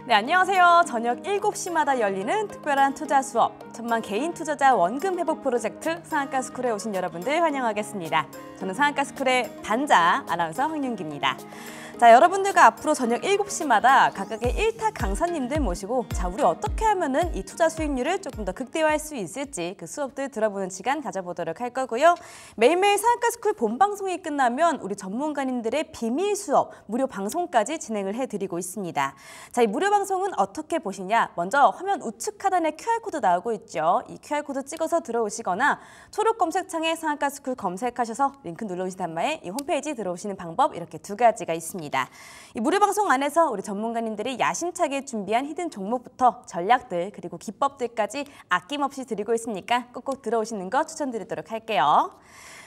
네, 안녕하세요. 저녁 7시마다 열리는 특별한 투자 수업, 천만 개인 투자자 원금 회복 프로젝트 상한가 스쿨에 오신 여러분들 환영하겠습니다. 저는 상한가 스쿨의 반자 아나운서 황윤기입니다. 자, 여러분들과 앞으로 저녁 7시마다 각각의 1타 강사님들 모시고 우리 어떻게 하면은 이 투자 수익률을 조금 더 극대화할 수 있을지 그 수업들 들어보는 시간 가져보도록 할 거고요. 매일매일 상한가 스쿨 본방송이 끝나면 우리 전문가님들의 비밀 수업, 무료 방송까지 진행을 해드리고 있습니다. 자, 이 무료 방송은 어떻게 보시냐? 먼저 화면 우측 하단에 QR코드 나오고 있죠. 이 QR코드 찍어서 들어오시거나 초록 검색창에 상한가 스쿨 검색하셔서 링크 눌러오신 다음에 이 홈페이지 들어오시는 방법 이렇게 두 가지가 있습니다. 이 무료 방송 안에서 우리 전문가님들이 야심차게 준비한 히든 종목부터 전략들 그리고 기법들까지 아낌없이 드리고 있으니까 꼭꼭 들어오시는 거 추천드리도록 할게요.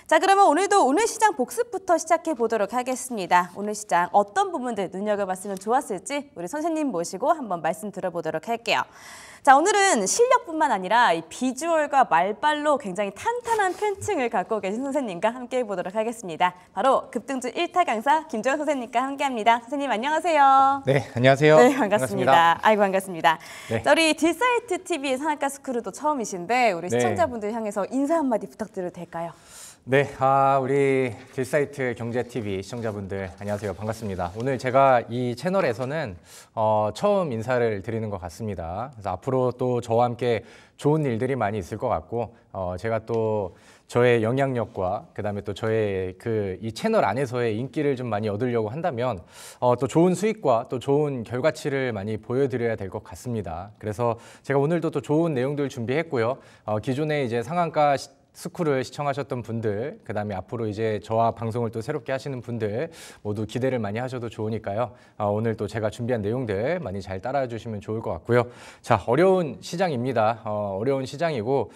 자, 그러면 오늘 시장 복습부터 시작해 보도록 하겠습니다. 오늘 시장 어떤 부분들 눈여겨봤으면 좋았을지 우리 선생님 모시고 한번 말씀 들어보도록 할게요. 자, 오늘은 실력뿐만 아니라 이 비주얼과 말빨로 굉장히 탄탄한 팬층을 갖고 계신 선생님과 함께 해보도록 하겠습니다. 바로 급등주 1타 강사 김정현 선생님과 함께합니다. 선생님 안녕하세요. 네, 안녕하세요. 네, 반갑습니다. 아이고, 반갑습니다. 네. 자, 우리 딜사이트 TV의 상한가 스크루도 처음이신데 우리 시청자분들 향해서 인사 한마디 부탁드려도 될까요? 네, 우리 딜사이트 경제TV 시청자분들 안녕하세요. 반갑습니다. 오늘 제가 이 채널에서는 처음 인사를 드리는 것 같습니다. 그래서 앞으로 또 저와 함께 좋은 일들이 많이 있을 것 같고 제가 또 저의 영향력과 그다음에 또 저의 이 채널 안에서의 인기를 좀 많이 얻으려고 한다면 또 좋은 수익과 또 좋은 결과치를 많이 보여드려야 될 것 같습니다. 그래서 제가 오늘도 또 좋은 내용들 준비했고요. 기존에 이제 상한가 스쿨을 시청하셨던 분들, 그다음에 앞으로 이제 저와 방송을 또 새롭게 하시는 분들 모두 기대를 많이 하셔도 좋으니까요. 오늘 또 제가 준비한 내용들 많이 잘 따라와 주시면 좋을 것 같고요. 자, 어려운 시장입니다. 어려운 시장이고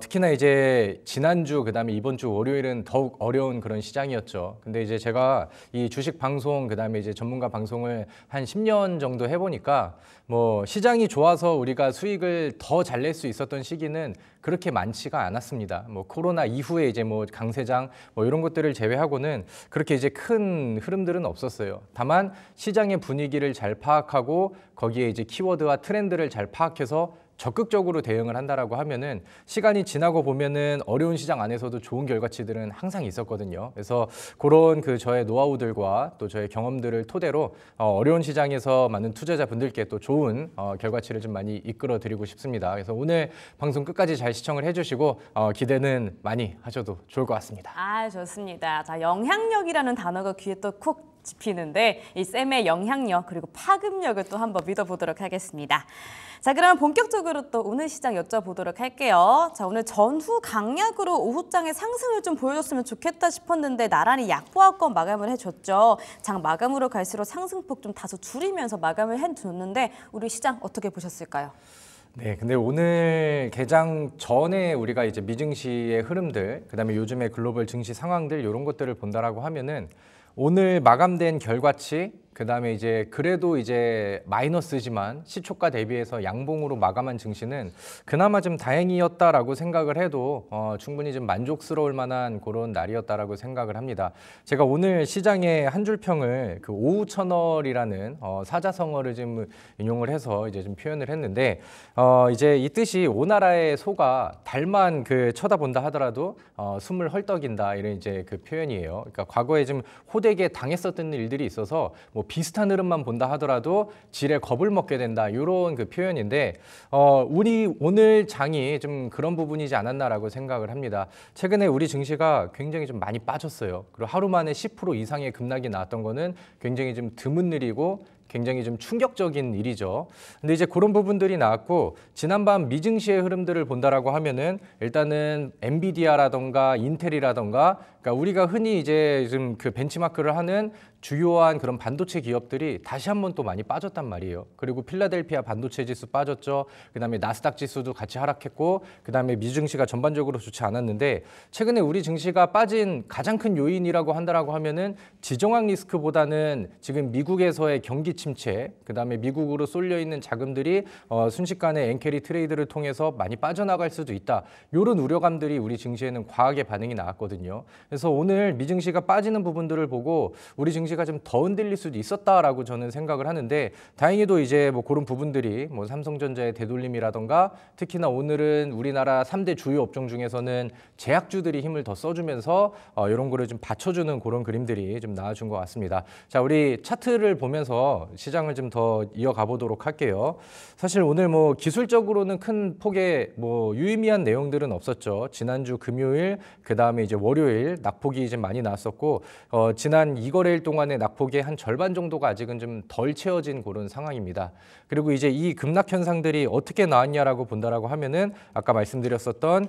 특히나 이제 지난주 그다음에 이번 주 월요일은 더욱 어려운 그런 시장이었죠. 근데 이제 제가 이 주식 방송 그다음에 이제 전문가 방송을 한 10년 정도 해보니까 뭐 시장이 좋아서 우리가 수익을 더 잘 낼 수 있었던 시기는 그렇게 많지가 않았습니다. 뭐 코로나 이후에 이제 뭐 강세장 뭐 이런 것들을 제외하고는 그렇게 이제 큰 흐름들은 없었어요. 다만 시장의 분위기를 잘 파악하고 거기에 이제 키워드와 트렌드를 잘 파악해서 적극적으로 대응을 한다라고 하면은 시간이 지나고 보면은 어려운 시장 안에서도 좋은 결과치들은 항상 있었거든요. 그래서 그런 저의 노하우들과 또 저의 경험들을 토대로 어려운 시장에서 많은 투자자분들께 또 좋은 결과치를 좀 많이 이끌어 드리고 싶습니다. 그래서 오늘 방송 끝까지 잘 시청을 해주시고 기대는 많이 하셔도 좋을 것 같습니다. 아, 좋습니다. 자, 영향력이라는 단어가 귀에 또 콕 집히는데 이 쌤의 영향력 그리고 파급력을 또 한번 믿어보도록 하겠습니다. 자, 그럼 본격적으로 또 오늘 시장 여쭤보도록 할게요. 자, 오늘 전후 강약으로 오후장에 상승을 좀 보여줬으면 좋겠다 싶었는데 나란히 약보합권 마감을 해줬죠. 장 마감으로 갈수록 상승폭 좀 다소 줄이면서 마감을 해줬는데 우리 시장 어떻게 보셨을까요? 네, 근데 오늘 개장 전에 우리가 이제 미증시의 흐름들, 그다음에 요즘의 글로벌 증시 상황들 이런 것들을 본다라고 하면은 오늘 마감된 결과치, 그다음에 이제 그래도 이제 마이너스지만 시초가 대비해서 양봉으로 마감한 증시는 그나마 좀 다행이었다라고 생각을 해도 충분히 좀 만족스러울 만한 그런 날이었다라고 생각을 합니다. 제가 오늘 시장의 한 줄평을 오후 천월이라는 사자성어를 좀 인용을 해서 이제 좀 표현을 했는데 이제 이 뜻이 오나라의 소가 달만 쳐다본다 하더라도 숨을 헐떡인다 이런 이제 표현이에요. 그러니까 과거에 좀 호되게 당했었던 일들이 있어서 뭐 비슷한 흐름만 본다 하더라도 질에 겁을 먹게 된다 이런 표현인데 우리 오늘 장이 좀 그런 부분이지 않았나라고 생각을 합니다. 최근에 우리 증시가 굉장히 좀 많이 빠졌어요. 그리고 하루 만에 10% 이상의 급락이 나왔던 거는 굉장히 좀 드문 일이고 굉장히 좀 충격적인 일이죠. 근데 이제 그런 부분들이 나왔고 지난밤 미증시의 흐름들을 본다라고 하면은 일단은 엔비디아라던가 인텔이라던가 그러니까 우리가 흔히 이제 좀 벤치마크를 하는 주요한 그런 반도체 기업들이 다시 한번 또 많이 빠졌단 말이에요. 그리고 필라델피아 반도체 지수 빠졌죠. 그다음에 나스닥 지수도 같이 하락했고 그다음에 미증시가 전반적으로 좋지 않았는데 최근에 우리 증시가 빠진 가장 큰 요인이라고 한다라고 하면은 지정학 리스크보다는 지금 미국에서의 경기 침체, 그다음에 미국으로 쏠려 있는 자금들이 순식간에 엔캐리 트레이드를 통해서 많이 빠져나갈 수도 있다. 이런 우려감들이 우리 증시에는 과하게 반응이 나왔거든요. 그래서 오늘 미증시가 빠지는 부분들을 보고 우리 증시가 좀 더 흔들릴 수도 있었다라고 저는 생각을 하는데, 다행히도 이제 뭐 그런 부분들이 뭐 삼성전자의 되돌림이라던가, 특히나 오늘은 우리나라 3대 주요 업종 중에서는 제약주들이 힘을 더 써주면서 이런 거를 좀 받쳐주는 그런 그림들이 좀 나와준 것 같습니다. 자, 우리 차트를 보면서 시장을 좀 더 이어가 보도록 할게요. 사실 오늘 뭐 기술적으로는 큰 폭의 뭐 유의미한 내용들은 없었죠. 지난주 금요일, 그 다음에 이제 월요일 낙폭이 좀 많이 나왔었고, 지난 2거래일 동안의 낙폭의 한 절반 정도가 아직은 좀 덜 채워진 그런 상황입니다. 그리고 이제 이 급락 현상들이 어떻게 나왔냐라고 본다라고 하면은 아까 말씀드렸었던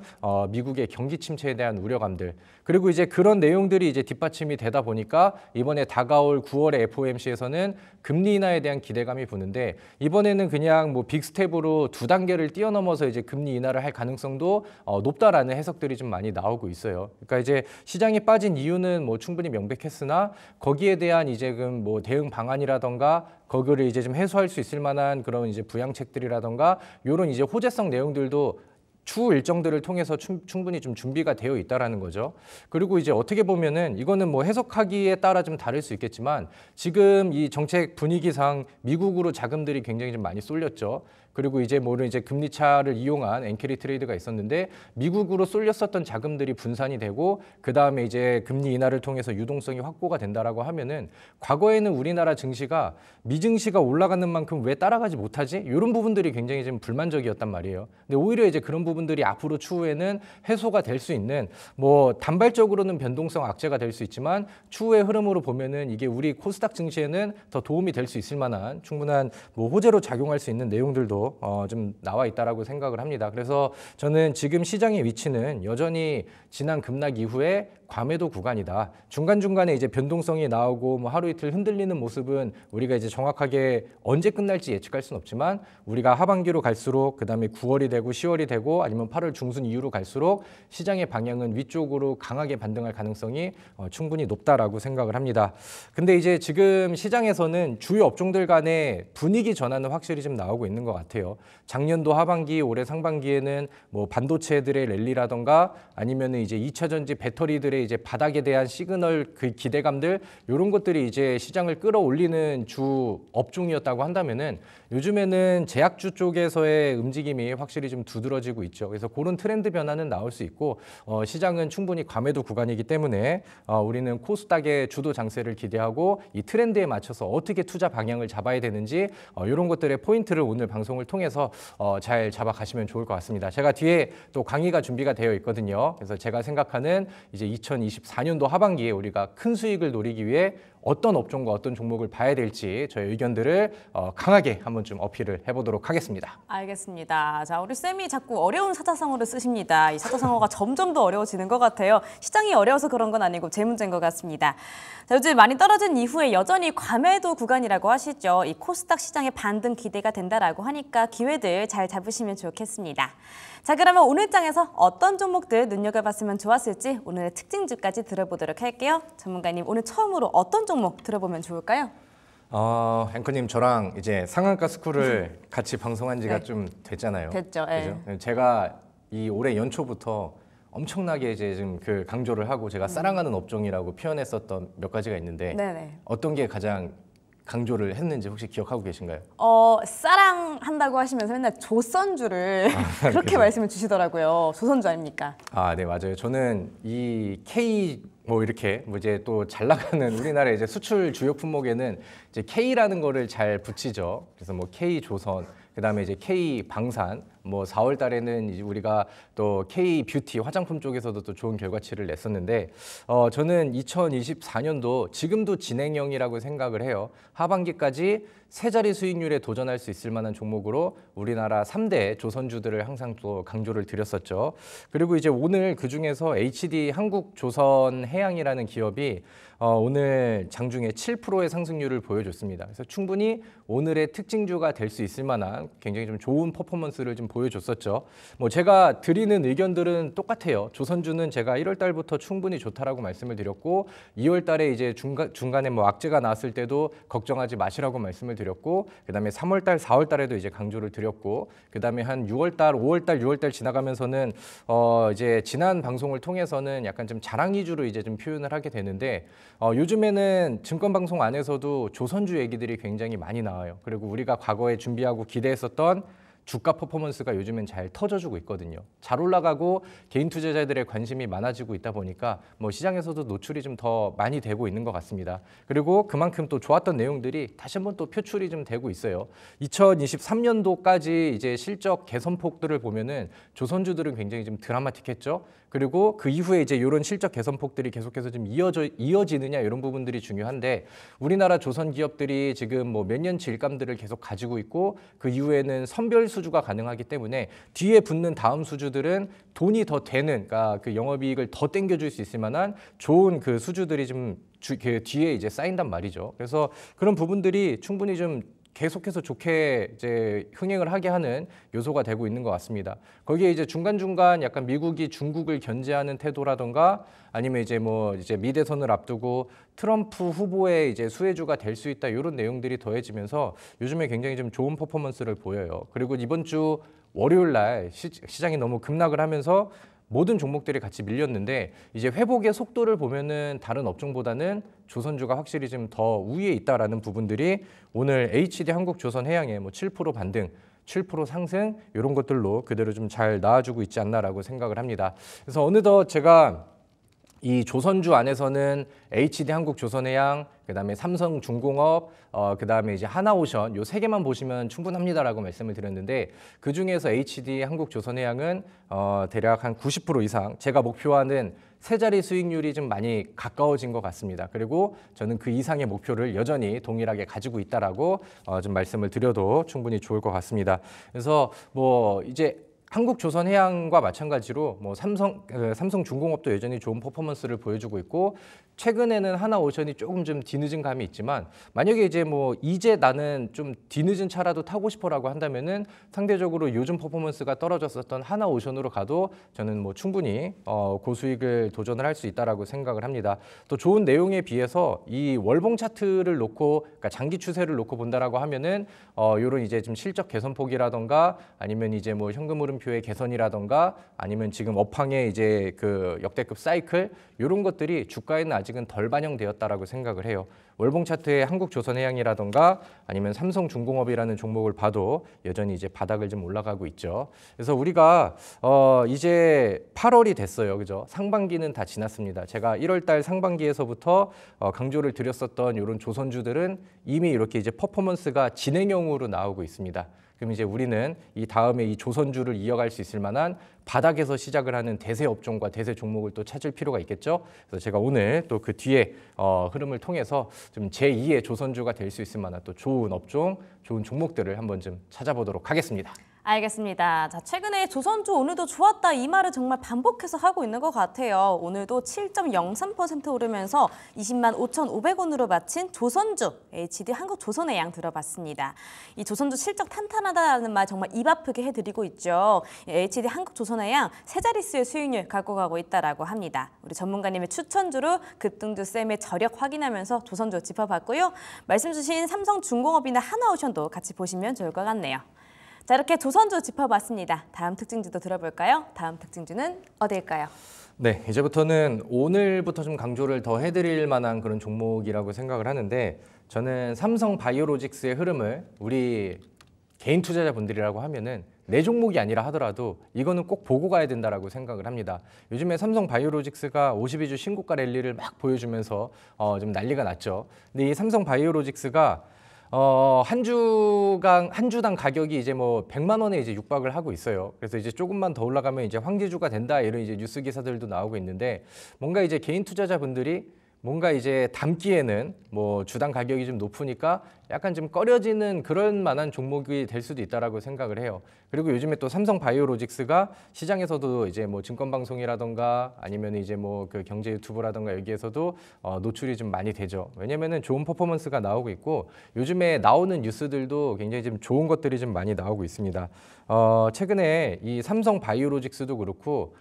미국의 경기 침체에 대한 우려감들, 그리고 이제 그런 내용들이 이제 뒷받침이 되다 보니까 이번에 다가올 9월의 FOMC에서는 금리 인하에 대한 기대감이 부는데, 이번에는 그냥 뭐 빅스텝으로 2단계를 뛰어넘어서 이제 금리 인하를 할 가능성도 높다라는 해석들이 좀 많이 나오고 있어요. 그러니까 이제 시장이 빠진 이유는 뭐 충분히 명백했으나 거기에 대한 이제 뭐 대응 방안이라던가 거기를 이제 좀 해소할 수 있을 만한 그런 이제 부양책들이라던가 이런 이제 호재성 내용들도 추후 일정들을 통해서 충분히 좀 준비가 되어 있다라는 거죠. 그리고 이제 어떻게 보면은 이거는 뭐 해석하기에 따라 좀 다를 수 있겠지만, 지금 이 정책 분위기상 미국으로 자금들이 굉장히 좀 많이 쏠렸죠. 그리고 이제 뭐는 이제 금리 차를 이용한 엔캐리 트레이드가 있었는데, 미국으로 쏠렸었던 자금들이 분산이 되고 그 다음에 이제 금리 인하를 통해서 유동성이 확보가 된다라고 하면은, 과거에는 우리나라 증시가 미증시가 올라가는 만큼 왜 따라가지 못하지? 이런 부분들이 굉장히 좀 불만족이었단 말이에요. 근데 오히려 이제 그런 부분들이 앞으로 추후에는 해소가 될 수 있는, 뭐 단발적으로는 변동성 악재가 될 수 있지만 추후의 흐름으로 보면은 이게 우리 코스닥 증시에는 더 도움이 될 수 있을 만한 충분한 뭐 호재로 작용할 수 있는 내용들도 좀 나와 있다라고 생각을 합니다. 그래서 저는 지금 시장의 위치는 여전히 지난 급락 이후에 과매도 구간이다. 중간중간에 이제 변동성이 나오고 뭐 하루 이틀 흔들리는 모습은 우리가 이제 정확하게 언제 끝날지 예측할 수는 없지만, 우리가 하반기로 갈수록 그다음에 9월이 되고 10월이 되고 아니면 8월 중순 이후로 갈수록 시장의 방향은 위쪽으로 강하게 반등할 가능성이 충분히 높다라고 생각을 합니다. 근데 이제 지금 시장에서는 주요 업종들 간의 분위기 전환은 확실히 좀 나오고 있는 것 같아요. 작년도 하반기, 올해 상반기에는 뭐 반도체들의 랠리라던가 아니면 이제 2차 전지 배터리들의 이제 바닥에 대한 시그널, 그 기대감들, 이런 것들이 이제 시장을 끌어올리는 주 업종이었다고 한다면은, 요즘에는 제약주 쪽에서의 움직임이 확실히 좀 두드러지고 있죠. 그래서 그런 트렌드 변화는 나올 수 있고, 시장은 충분히 과매도 구간이기 때문에 우리는 코스닥의 주도 장세를 기대하고 이 트렌드에 맞춰서 어떻게 투자 방향을 잡아야 되는지 이런 것들의 포인트를 오늘 방송을 통해서 잘 잡아가시면 좋을 것 같습니다. 제가 뒤에 또 강의가 준비가 되어 있거든요. 그래서 제가 생각하는 이제 2024년도 하반기에 우리가 큰 수익을 노리기 위해 어떤 업종과 어떤 종목을 봐야 될지 저의 의견들을 강하게 한번 좀 어필을 해보도록 하겠습니다. 알겠습니다. 자, 우리 쌤이 자꾸 어려운 사자성어를 쓰십니다. 이 사자성어가 점점 더 어려워지는 것 같아요. 시장이 어려워서 그런 건 아니고 제 문제인 것 같습니다. 자, 요즘 많이 떨어진 이후에 여전히 과매도 구간이라고 하시죠. 이 코스닥 시장의 반등 기대가 된다라고 하니까 기회들 잘 잡으시면 좋겠습니다. 자, 그러면 오늘 장에서 어떤 종목들 눈여겨봤으면 좋았을지 오늘의 특징주까지 들어보도록 할게요. 전문가님, 오늘 처음으로 어떤 종목 들어보면 좋을까요? 앵커님, 저랑 이제 상한가 스쿨을 같이 방송한 지가 네. 좀 됐잖아요. 됐죠. 예. 그죠? 제가 이 올해 연초부터 엄청나게 이제 좀 그 강조를 하고 제가 사랑하는 업종이라고 표현했었던 몇 가지가 있는데, 네네. 어떤 게 가장 강조를 했는지 혹시 기억하고 계신가요? 사랑한다고 하시면서 맨날 조선주를 그렇게 그죠? 말씀을 주시더라고요. 조선주 아닙니까? 아, 네, 맞아요. 저는 이 K 뭐 이렇게 뭐 이제 또 잘 나가는 우리나라의 이제 수출 주요 품목에는 이제 K라는 거를 잘 붙이죠. 그래서 뭐 K 조선, 그다음에 이제 K 방산, 뭐 4월 달에는 이제 우리가 또 K 뷰티 화장품 쪽에서도 또 좋은 결과치를 냈었는데, 저는 2024년도 지금도 진행형이라고 생각을 해요. 하반기까지 세 자리 수익률에 도전할 수 있을 만한 종목으로 우리나라 3대 조선주들을 항상 또 강조를 드렸었죠. 그리고 이제 오늘 그 중에서 HD 한국조선해양이라는 기업이 오늘 장중에 7%의 상승률을 보여줬습니다. 그래서 충분히 오늘의 특징주가 될 수 있을 만한 굉장히 좀 좋은 퍼포먼스를 좀 보여줬었죠. 뭐 제가 드리는 의견들은 똑같아요. 조선주는 제가 1월 달부터 충분히 좋다라고 말씀을 드렸고 2월 달에 이제 중간에 뭐 악재가 나왔을 때도 걱정하지 마시라고 말씀을 드렸고 그다음에 3월 달, 4월 달에도 이제 강조를 드렸고 그다음에 한 6월 달, 5월 달, 6월 달 지나가면서는 이제 지난 방송을 통해서는 약간 좀 자랑 위주로 이제 좀 표현을 하게 되는데 요즘에는 증권 방송 안에서도 조선주 얘기들이 굉장히 많이 나와요. 그리고 우리가 과거에 준비하고 기대했었던 주가 퍼포먼스가 요즘엔 잘 터져주고 있거든요. 잘 올라가고 개인 투자자들의 관심이 많아지고 있다 보니까 뭐 시장에서도 노출이 좀 더 많이 되고 있는 것 같습니다. 그리고 그만큼 또 좋았던 내용들이 다시 한번 또 표출이 좀 되고 있어요. 2023년도까지 이제 실적 개선폭들을 보면은 조선주들은 굉장히 좀 드라마틱했죠. 그리고 그 이후에 이제 이런 실적 개선폭들이 계속해서 좀 이어지느냐 이런 부분들이 중요한데 우리나라 조선 기업들이 지금 뭐 몇 년치 일감들을 계속 가지고 있고 그 이후에는 선별 수주가 가능하기 때문에 뒤에 붙는 다음 수주들은 돈이 더 되는 그러니까 그 영업이익을 더 땡겨줄 수 있을 만한 좋은 그 수주들이 좀 그 뒤에 이제 쌓인단 말이죠. 그래서 그런 부분들이 충분히 좀 계속해서 좋게 이제 흥행을 하게 하는 요소가 되고 있는 것 같습니다. 거기에 이제 중간중간 약간 미국이 중국을 견제하는 태도라던가 아니면 이제 뭐 이제 미대선을 앞두고 트럼프 후보의 이제 수혜주가 될 수 있다 이런 내용들이 더해지면서 요즘에 굉장히 좀 좋은 퍼포먼스를 보여요. 그리고 이번 주 월요일 날 시장이 너무 급락을 하면서 모든 종목들이 같이 밀렸는데 이제 회복의 속도를 보면은 다른 업종보다는 조선주가 확실히 좀 더 우위에 있다라는 부분들이 오늘 HD 한국조선해양의 뭐 7% 반등, 7% 상승 이런 것들로 그대로 좀 잘 나와주고 있지 않나라고 생각을 합니다. 그래서 어느덧 제가 이 조선주 안에서는 HD 한국조선해양, 그다음에 삼성중공업, 그다음에 이제 하나오션 요 세 개만 보시면 충분합니다라고 말씀을 드렸는데 그 중에서 HD 한국조선해양은 대략 한 90% 이상 제가 목표하는 세 자리 수익률이 좀 많이 가까워진 것 같습니다. 그리고 저는 그 이상의 목표를 여전히 동일하게 가지고 있다라고 좀 말씀을 드려도 충분히 좋을 것 같습니다. 그래서 뭐 이제 한국조선해양과 마찬가지로 뭐 삼성중공업도 여전히 좋은 퍼포먼스를 보여주고 있고 최근에는 하나오션이 조금 좀 뒤늦은 감이 있지만 만약에 이제 뭐 이제 나는 좀 뒤늦은 차라도 타고 싶어라고 한다면은 상대적으로 요즘 퍼포먼스가 떨어졌었던 하나오션으로 가도 저는 뭐 충분히 고수익을 도전을 할 수 있다라고 생각을 합니다. 또 좋은 내용에 비해서 이 월봉 차트를 놓고 그러니까 장기 추세를 놓고 본다라고 하면은 이런 이제 좀 실적 개선폭이라던가 아니면 이제 뭐 현금 흐름표의 개선이라던가 아니면 지금 업황의 이제 그 역대급 사이클 이런 것들이 주가에는 아직은 덜 반영되었다라고 생각을 해요. 월봉 차트의 한국조선해양이라던가 아니면 삼성중공업이라는 종목을 봐도 여전히 이제 바닥을 좀 올라가고 있죠. 그래서 우리가 이제 8월이 됐어요, 그죠? 상반기는 다 지났습니다. 제가 1월달 상반기에서부터 강조를 드렸었던 이런 조선주들은 이미 이렇게 이제 퍼포먼스가 진행형으로 나오고 있습니다. 그럼 이제 우리는 이 다음에 이 조선주를 이어갈 수 있을 만한 바닥에서 시작을 하는 대세 업종과 대세 종목을 또 찾을 필요가 있겠죠. 그래서 제가 오늘 또 그 뒤에 흐름을 통해서 좀 제2의 조선주가 될 수 있을 만한 또 좋은 업종, 좋은 종목들을 한번 좀 찾아보도록 하겠습니다. 알겠습니다. 자, 최근에 조선주 오늘도 좋았다 이 말을 정말 반복해서 하고 있는 것 같아요. 오늘도 7.03% 오르면서 20만 5,500원으로 마친 조선주 HD 한국조선해양 들어봤습니다. 이 조선주 실적 탄탄하다는 말 정말 입 아프게 해드리고 있죠. HD 한국조선해양 세 자릿수의 수익률 갖고 가고 있다라고 합니다. 우리 전문가님의 추천주로 급등주 쌤의 저력 확인하면서 조선주 짚어봤고요. 말씀 주신 삼성중공업이나 하나오션도 같이 보시면 좋을 것 같네요. 자, 이렇게 조선주 짚어봤습니다. 다음 특징주도 들어볼까요? 다음 특징주는 어디일까요? 네, 이제부터는 오늘부터 좀 강조를 더 해드릴 만한 그런 종목이라고 생각을 하는데 저는 삼성바이오로직스의 흐름을 우리 개인 투자자분들이라고 하면은 내 종목이 아니라 하더라도 이거는 꼭 보고 가야 된다라고 생각을 합니다. 요즘에 삼성바이오로직스가 52주 신고가 랠리를 막 보여주면서 좀 난리가 났죠. 근데 이 삼성바이오로직스가 한 주당 가격이 이제 뭐 100만 원에 이제 육박을 하고 있어요. 그래서 이제 조금만 더 올라가면 이제 황제주가 된다 이런 이제 뉴스 기사들도 나오고 있는데 뭔가 이제 개인 투자자분들이 뭔가 이제 담기에는 뭐 주당 가격이 좀 높으니까 약간 좀 꺼려지는 그런 만한 종목이 될 수도 있다라고 생각을 해요. 그리고 요즘에 또 삼성 바이오로직스가 시장에서도 이제 뭐 증권 방송이라던가 아니면 이제 뭐 그 경제 유튜브라던가 여기에서도 노출이 좀 많이 되죠. 왜냐면은 좋은 퍼포먼스가 나오고 있고 요즘에 나오는 뉴스들도 굉장히 좀 좋은 것들이 좀 많이 나오고 있습니다. 최근에 이 삼성 바이오로직스도 그렇고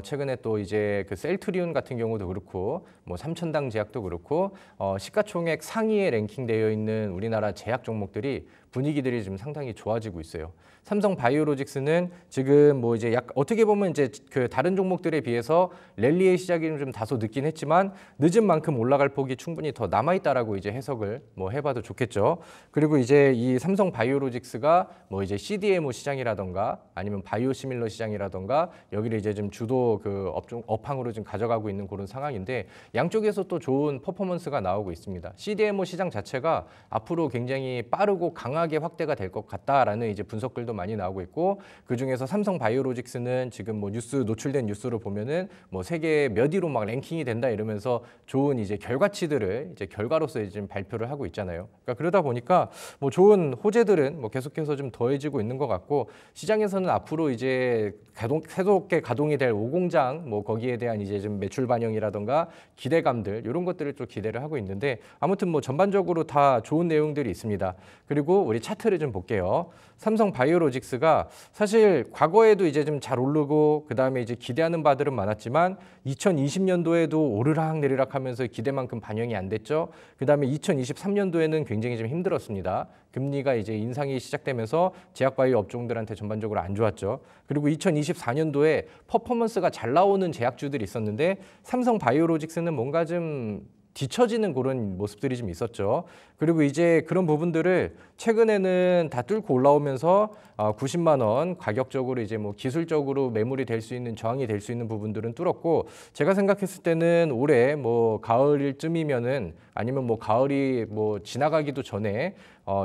최근에 또 이제 그 셀트리온 같은 경우도 그렇고 뭐 삼천당 제약도 그렇고 시가총액 상위에 랭킹되어 있는 우리나라 제약 종목들이 분위기들이 좀 상당히 좋아지고 있어요. 삼성 바이오로직스는 지금 뭐 이제 약 어떻게 보면 이제 그 다른 종목들에 비해서 랠리의 시작이 좀 다소 늦긴 했지만 늦은 만큼 올라갈 폭이 충분히 더 남아 있다라고 이제 해석을 뭐 해봐도 좋겠죠. 그리고 이제 이 삼성 바이오로직스가 뭐 이제 CDMO 시장이라던가 아니면 바이오시밀러 시장이라던가 여기를 이제 좀 주도 그 업황으로 좀 가져가고 있는 그런 상황인데 양쪽에서 또 좋은 퍼포먼스가 나오고 있습니다. CDMO 시장 자체가 앞으로 굉장히 빠르고 강하게 확대가 될 것 같다라는 이제 분석글도 많이 나오고 있고 그 중에서 삼성 바이오로직스는 지금 뭐 뉴스 노출된 뉴스로 보면은 뭐 세계 몇 위로 막 랭킹이 된다 이러면서 좋은 이제 결과치들을 이제 결과로서 이제 좀 발표를 하고 있잖아요. 그러니까 그러다 보니까 뭐 좋은 호재들은 뭐 계속해서 좀 더해지고 있는 것 같고 시장에서는 앞으로 이제 새롭게 가동이 될 오공장 뭐 거기에 대한 이제 좀 매출 반영이라던가 기대감들 이런 것들을 좀 기대를 하고 있는데 아무튼 뭐 전반적으로 다 좋은 내용들이 있습니다. 그리고 우리 차트를 좀 볼게요. 삼성 바이오로직스가 사실 과거에도 이제 좀 잘 오르고 그다음에 이제 기대하는 바들은 많았지만 2020년도에도 오르락 내리락 하면서 기대만큼 반영이 안 됐죠. 그다음에 2023년도에는 굉장히 좀 힘들었습니다. 금리가 이제 인상이 시작되면서 제약 바이오 업종들한테 전반적으로 안 좋았죠. 그리고 2024년도에 퍼포먼스가 잘 나오는 제약주들이 있었는데 삼성 바이오로직스는 뭔가 좀 뒤처지는 그런 모습들이 좀 있었죠. 그리고 이제 그런 부분들을 최근에는 다 뚫고 올라오면서 90만 원 가격적으로 이제 뭐 기술적으로 매물이 될 수 있는 저항이 될 수 있는 부분들은 뚫었고 제가 생각했을 때는 올해 뭐 가을쯤이면은 아니면 뭐 가을이 뭐 지나가기도 전에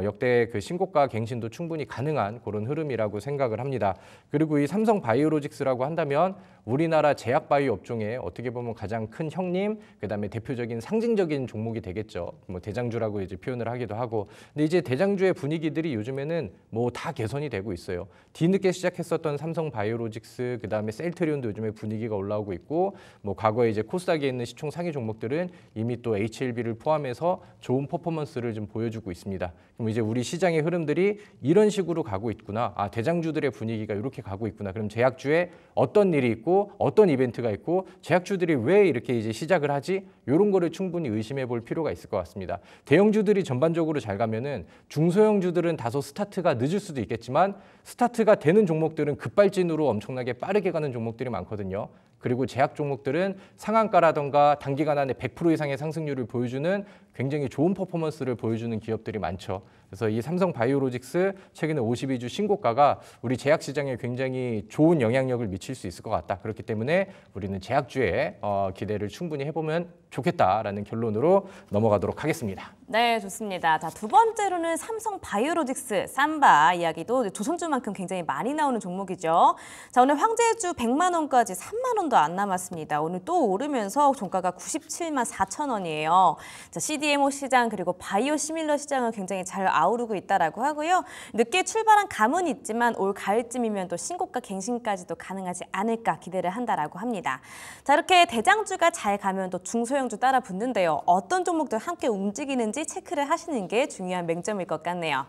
역대 그 신고가 갱신도 충분히 가능한 그런 흐름이라고 생각을 합니다. 그리고 이 삼성 바이오로직스라고 한다면 우리나라 제약 바이오 업종에 어떻게 보면 가장 큰 형님, 그다음에 대표적인 상징적인 종목이 되겠죠. 뭐 대장주라고 이제 표현을 하기도 하고. 근데 이제 대장주의 분위기들이 요즘에는 뭐 다 개선이 되고 있어요. 뒤늦게 시작했었던 삼성 바이오로직스, 그다음에 셀트리온도 요즘에 분위기가 올라오고 있고, 뭐 과거에 이제 코스닥에 있는 시총 상위 종목들은 이미 또 HLB를 포함해서 좋은 퍼포먼스를 좀 보여주고 있습니다. 그럼 이제 우리 시장의 흐름들이 이런 식으로 가고 있구나. 아, 대장주들의 분위기가 이렇게 가고 있구나. 그럼 제약주에 어떤 일이 있고 어떤 이벤트가 있고 제약주들이 왜 이렇게 이제 시작을 하지? 이런 거를 충분히 의심해 볼 필요가 있을 것 같습니다. 대형주들이 전반적으로 잘 가면은 중소형주들은 다소 스타트가 늦을 수도 있겠지만 스타트가 되는 종목들은 급발진으로 엄청나게 빠르게 가는 종목들이 많거든요. 그리고 제약 종목들은 상한가라던가 단기간 안에 100% 이상의 상승률을 보여주는 굉장히 좋은 퍼포먼스를 보여주는 기업들이 많죠. 그래서 이 삼성 바이오로직스 최근에 52주 신고가가 우리 제약 시장에 굉장히 좋은 영향력을 미칠 수 있을 것 같다. 그렇기 때문에 우리는 제약주에 기대를 충분히 해보면 좋겠다라는 결론으로 넘어가도록 하겠습니다. 네, 좋습니다. 자, 두 번째로는 삼성 바이오로직스 삼바 이야기도 조선주만큼 굉장히 많이 나오는 종목이죠. 자, 오늘 황제주 100만 원까지 3만 원도 안 남았습니다. 오늘 또 오르면서 종가가 97만 4천 원이에요. 자, CDMO 시장 그리고 바이오 시밀러 시장은 굉장히 잘 아우르고 있다라고 하고요. 늦게 출발한 감은 있지만 올 가을쯤이면 또 신고가 갱신까지도 가능하지 않을까 기대를 한다라고 합니다. 자, 이렇게 대장주가 잘 가면 또 중소형주 따라 붙는데요. 어떤 종목들 함께 움직이는지 체크를 하시는 게 중요한 맹점일 것 같네요.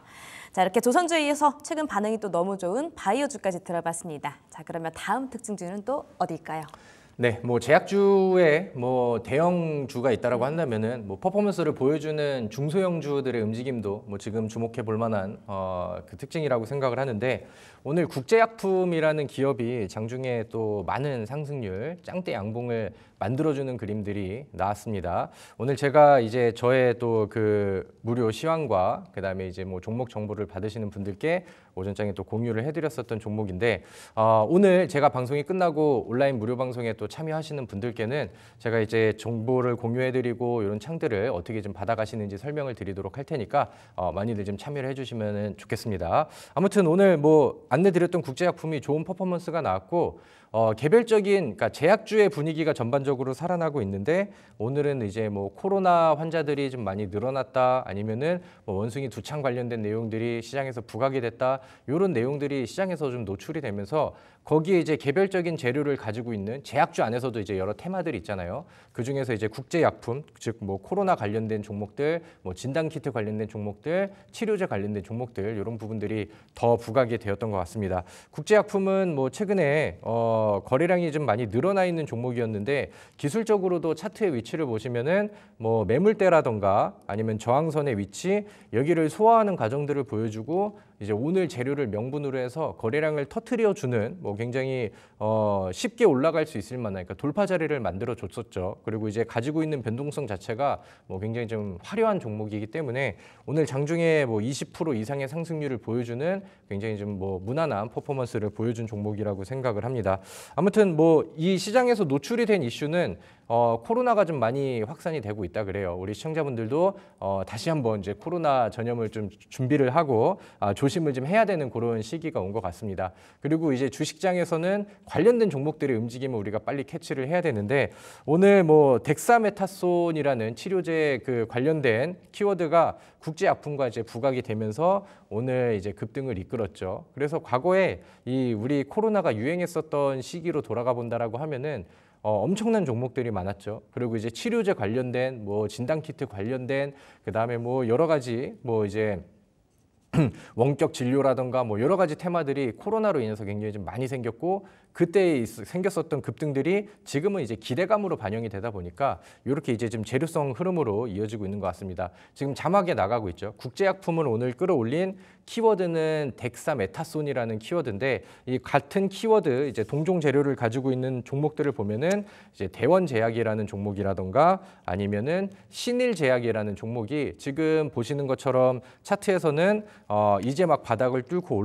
자, 이렇게 조선주에 이어서 최근 반응이 또 너무 좋은 바이오주까지 들어봤습니다. 자, 그러면 다음 특징주는 또 어디일까요? 네, 뭐 제약주에 뭐 대형주가 있다라고 한다면은 뭐 퍼포먼스를 보여주는 중소형주들의 움직임도 뭐 지금 주목해 볼 만한 그 특징이라고 생각을 하는데 오늘 국제약품이라는 기업이 장중에 또 많은 상승률, 짱대 양봉을 만들어주는 그림들이 나왔습니다. 오늘 제가 이제 저의 또 그 무료 시황과 그다음에 이제 뭐 종목 정보를 받으시는 분들께 오전장에 또 공유를 해드렸었던 종목인데 오늘 제가 방송이 끝나고 온라인 무료 방송에 또 참여하시는 분들께는 제가 이제 정보를 공유해드리고 이런 창들을 어떻게 좀 받아가시는지 설명을 드리도록 할 테니까 많이들 좀 참여를 해주시면 좋겠습니다. 아무튼 오늘 뭐 안내드렸던 국제약품이 좋은 퍼포먼스가 나왔고 개별적인 그러니까 제약주의 분위기가 전반적으로 살아나고 있는데 오늘은 이제 뭐 코로나 환자들이 좀 많이 늘어났다 아니면은 뭐 원숭이 두창 관련된 내용들이 시장에서 부각이 됐다 이런 내용들이 시장에서 좀 노출이 되면서 거기에 이제 개별적인 재료를 가지고 있는 제약주 안에서도 이제 여러 테마들이 있잖아요. 그 중에서 이제 국제약품 즉 뭐 코로나 관련된 종목들, 뭐 진단키트 관련된 종목들, 치료제 관련된 종목들 이런 부분들이 더 부각이 되었던 것 같습니다. 국제약품은 뭐 최근에 거래량이 좀 많이 늘어나 있는 종목이었는데 기술적으로도 차트의 위치를 보시면은 뭐 매물대라던가 아니면 저항선의 위치 여기를 소화하는 과정들을 보여주고 이제 오늘 재료를 명분으로 해서 거래량을 터트려주는 뭐 굉장히 쉽게 올라갈 수 있을 만한 그러니까 돌파 자리를 만들어 줬었죠. 그리고 이제 가지고 있는 변동성 자체가 뭐 굉장히 좀 화려한 종목이기 때문에 오늘 장중에 뭐 20% 이상의 상승률을 보여주는 굉장히 좀 뭐 무난한 퍼포먼스를 보여준 종목이라고 생각을 합니다. 아무튼 뭐 이 시장에서 노출이 된 이슈는 코로나가 좀 많이 확산이 되고 있다 그래요. 우리 시청자분들도 다시 한번 이제 코로나 전염을 좀 준비를 하고 조심을 좀 해야 되는 그런 시기가 온 것 같습니다. 그리고 이제 주식장에서는 관련된 종목들의 움직임을 우리가 빨리 캐치를 해야 되는데 오늘 뭐 덱사메타손이라는 치료제 그 관련된 키워드가 국제약품과 이제 부각이 되면서 오늘 이제 급등을 이끌었죠. 그래서 과거에 이 우리 코로나가 유행했었던 시기로 돌아가 본다라고 하면은 엄청난 종목들이 많았죠. 그리고 이제 치료제 관련된 뭐 진단키트 관련된 그다음에 뭐 여러 가지 뭐 이제 원격 진료라든가 뭐 여러 가지 테마들이 코로나로 인해서 굉장히 좀 많이 생겼고 그때 생겼었던 급등들이 지금은 이제 기대감으로 반영이 되다 보니까 이렇게 이제 좀 재료성 흐름으로 이어지고 있는 것 같습니다. 지금 자막에 나가고 있죠. 국제약품을 오늘 끌어올린 키워드는 덱사메타손이라는 키워드인데 이 같은 키워드 이제 동종 재료를 가지고 있는 종목들을 보면은 이제 대원제약이라는 종목이라던가 아니면은 신일제약이라는 종목이 지금 보시는 것처럼 차트에서는 이제 막 바닥을 뚫고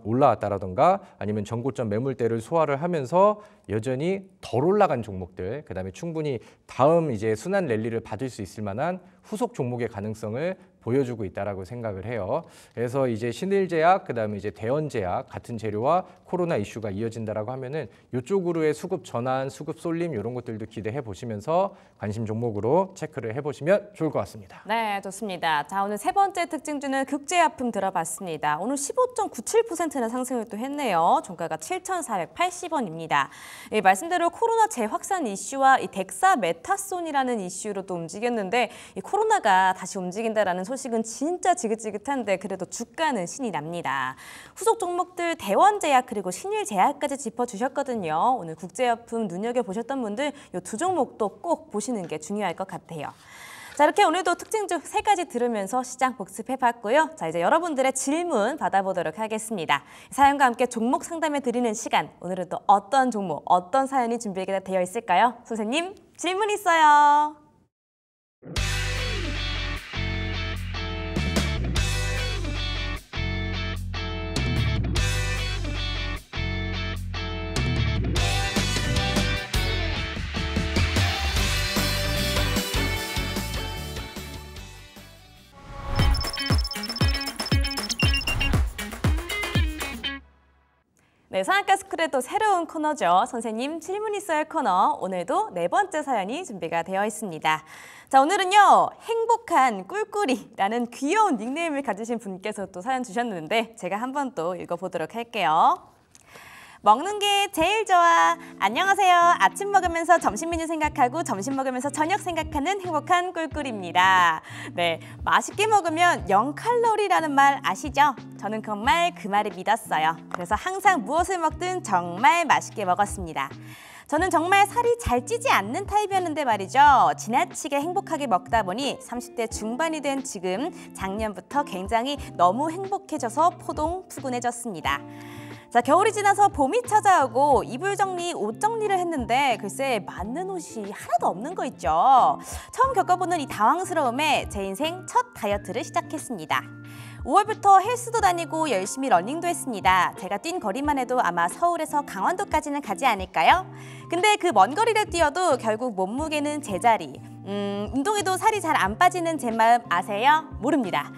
올라왔다라던가 아니면 전고점 매물대를 소화를 하면서 여전히 덜 올라간 종목들, 그다음에 충분히 다음 이제 순환 랠리를 받을 수 있을 만한 후속 종목의 가능성을 보여주고 있다라고 생각을 해요. 그래서 이제 신일제약, 그다음에 이제 대원제약 같은 재료와 코로나 이슈가 이어진다라고 하면은 이쪽으로의 수급 전환, 수급 쏠림 이런 것들도 기대해 보시면서 관심 종목으로 체크를 해보시면 좋을 것 같습니다. 네, 좋습니다. 자, 오늘 세 번째 특징주는 국제약품 들어봤습니다. 오늘 15.97%나 상승을 또 했네요. 종가가 7,480원입니다. 예, 말씀대로 코로나 재확산 이슈와 이 덱사메타손이라는 이슈로 또 움직였는데 이 코로나가 다시 움직인다라는 소식은 진짜 지긋지긋한데 그래도 주가는 신이 납니다. 후속 종목들 대원제약 그리고 신일제약까지 짚어주셨거든요. 오늘 국제약품 눈여겨보셨던 분들 이 두 종목도 꼭 보시는 게 중요할 것 같아요. 자, 이렇게 오늘도 특징주 3가지 들으면서 시장 복습해봤고요. 자, 이제 여러분들의 질문 받아보도록 하겠습니다. 사연과 함께 종목 상담해 드리는 시간. 오늘은 또 어떤 종목, 어떤 사연이 준비가 되어 있을까요? 선생님, 질문 있어요. 네, 상한가 스쿨의 또 새로운 코너죠. 선생님 질문 있어요 코너. 오늘도 4번째 사연이 준비가 되어 있습니다. 자, 오늘은요. 행복한 꿀꿀이라는 귀여운 닉네임을 가지신 분께서 또 사연 주셨는데 제가 한번 또 읽어보도록 할게요. 먹는 게 제일 좋아. 안녕하세요. 아침 먹으면서 점심 메뉴 생각하고 점심 먹으면서 저녁 생각하는 행복한 꿀꿀입니다. 네, 맛있게 먹으면 0칼로리라는 말 아시죠? 저는 정말 그 말을 믿었어요. 그래서 항상 무엇을 먹든 정말 맛있게 먹었습니다. 저는 정말 살이 잘 찌지 않는 타입이었는데 말이죠. 지나치게 행복하게 먹다 보니 30대 중반이 된 지금 작년부터 굉장히 너무 행복해져서 포동푸근해졌습니다. 자, 겨울이 지나서 봄이 찾아오고 이불 정리, 옷 정리를 했는데 글쎄 맞는 옷이 하나도 없는 거 있죠. 처음 겪어보는 이 당황스러움에 제 인생 첫 다이어트를 시작했습니다. 5월부터 헬스도 다니고 열심히 러닝도 했습니다. 제가 뛴 거리만 해도 아마 서울에서 강원도까지는 가지 않을까요? 근데 그 먼 거리를 뛰어도 결국 몸무게는 제자리. 운동해도 살이 잘 안 빠지는 제 마음 아세요? 모릅니다.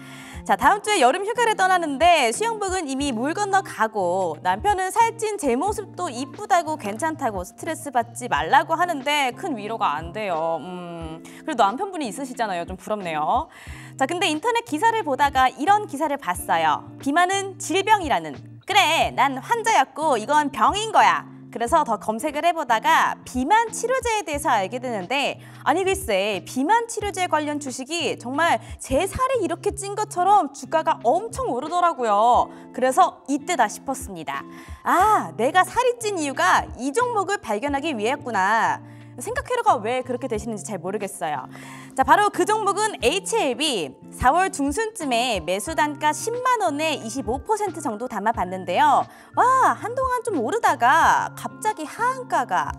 자, 다음 주에 여름 휴가를 떠나는데 수영복은 이미 물 건너 가고 남편은 살찐 제 모습도 이쁘다고 괜찮다고 스트레스 받지 말라고 하는데 큰 위로가 안 돼요. 그래도 남편분이 있으시잖아요. 좀 부럽네요. 자, 근데 인터넷 기사를 보다가 이런 기사를 봤어요. 비만은 질병이라는. 그래, 난 환자였고 이건 병인 거야. 그래서 더 검색을 해보다가 비만 치료제에 대해서 알게 되는데 아니 글쎄 비만 치료제 관련 주식이 정말 제 살이 이렇게 찐 것처럼 주가가 엄청 오르더라고요. 그래서 이때다 싶었습니다. 아, 내가 살이 찐 이유가 이 종목을 발견하기 위해였구나. 생각회로가 왜 그렇게 되시는지 잘 모르겠어요. 자, 바로 그 종목은 HLB. 4월 중순쯤에 매수 단가 10만 원에 25% 정도 담아봤는데요. 와, 한동안 좀 오르다가 갑자기 하한가가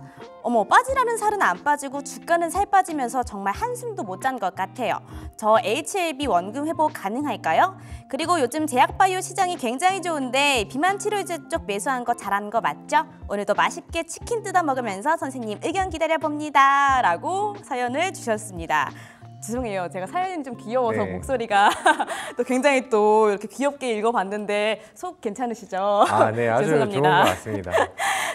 어머, 빠지라는 살은 안 빠지고 주가는 살 빠지면서 정말 한숨도 못 잔 것 같아요. 저 HLB 원금 회복 가능할까요? 그리고 요즘 제약바이오 시장이 굉장히 좋은데 비만 치료제 쪽 매수한 거 잘한 거 맞죠? 오늘도 맛있게 치킨 뜯어 먹으면서 선생님 의견 기다려봅니다. 라고 사연을 주셨습니다. 죄송해요. 제가 사연이 좀 귀여워서 네. 목소리가 또 굉장히 또 이렇게 귀엽게 읽어봤는데 속 괜찮으시죠? 아, 네, 아주 좋은 것 죄송합니다. 같습니다.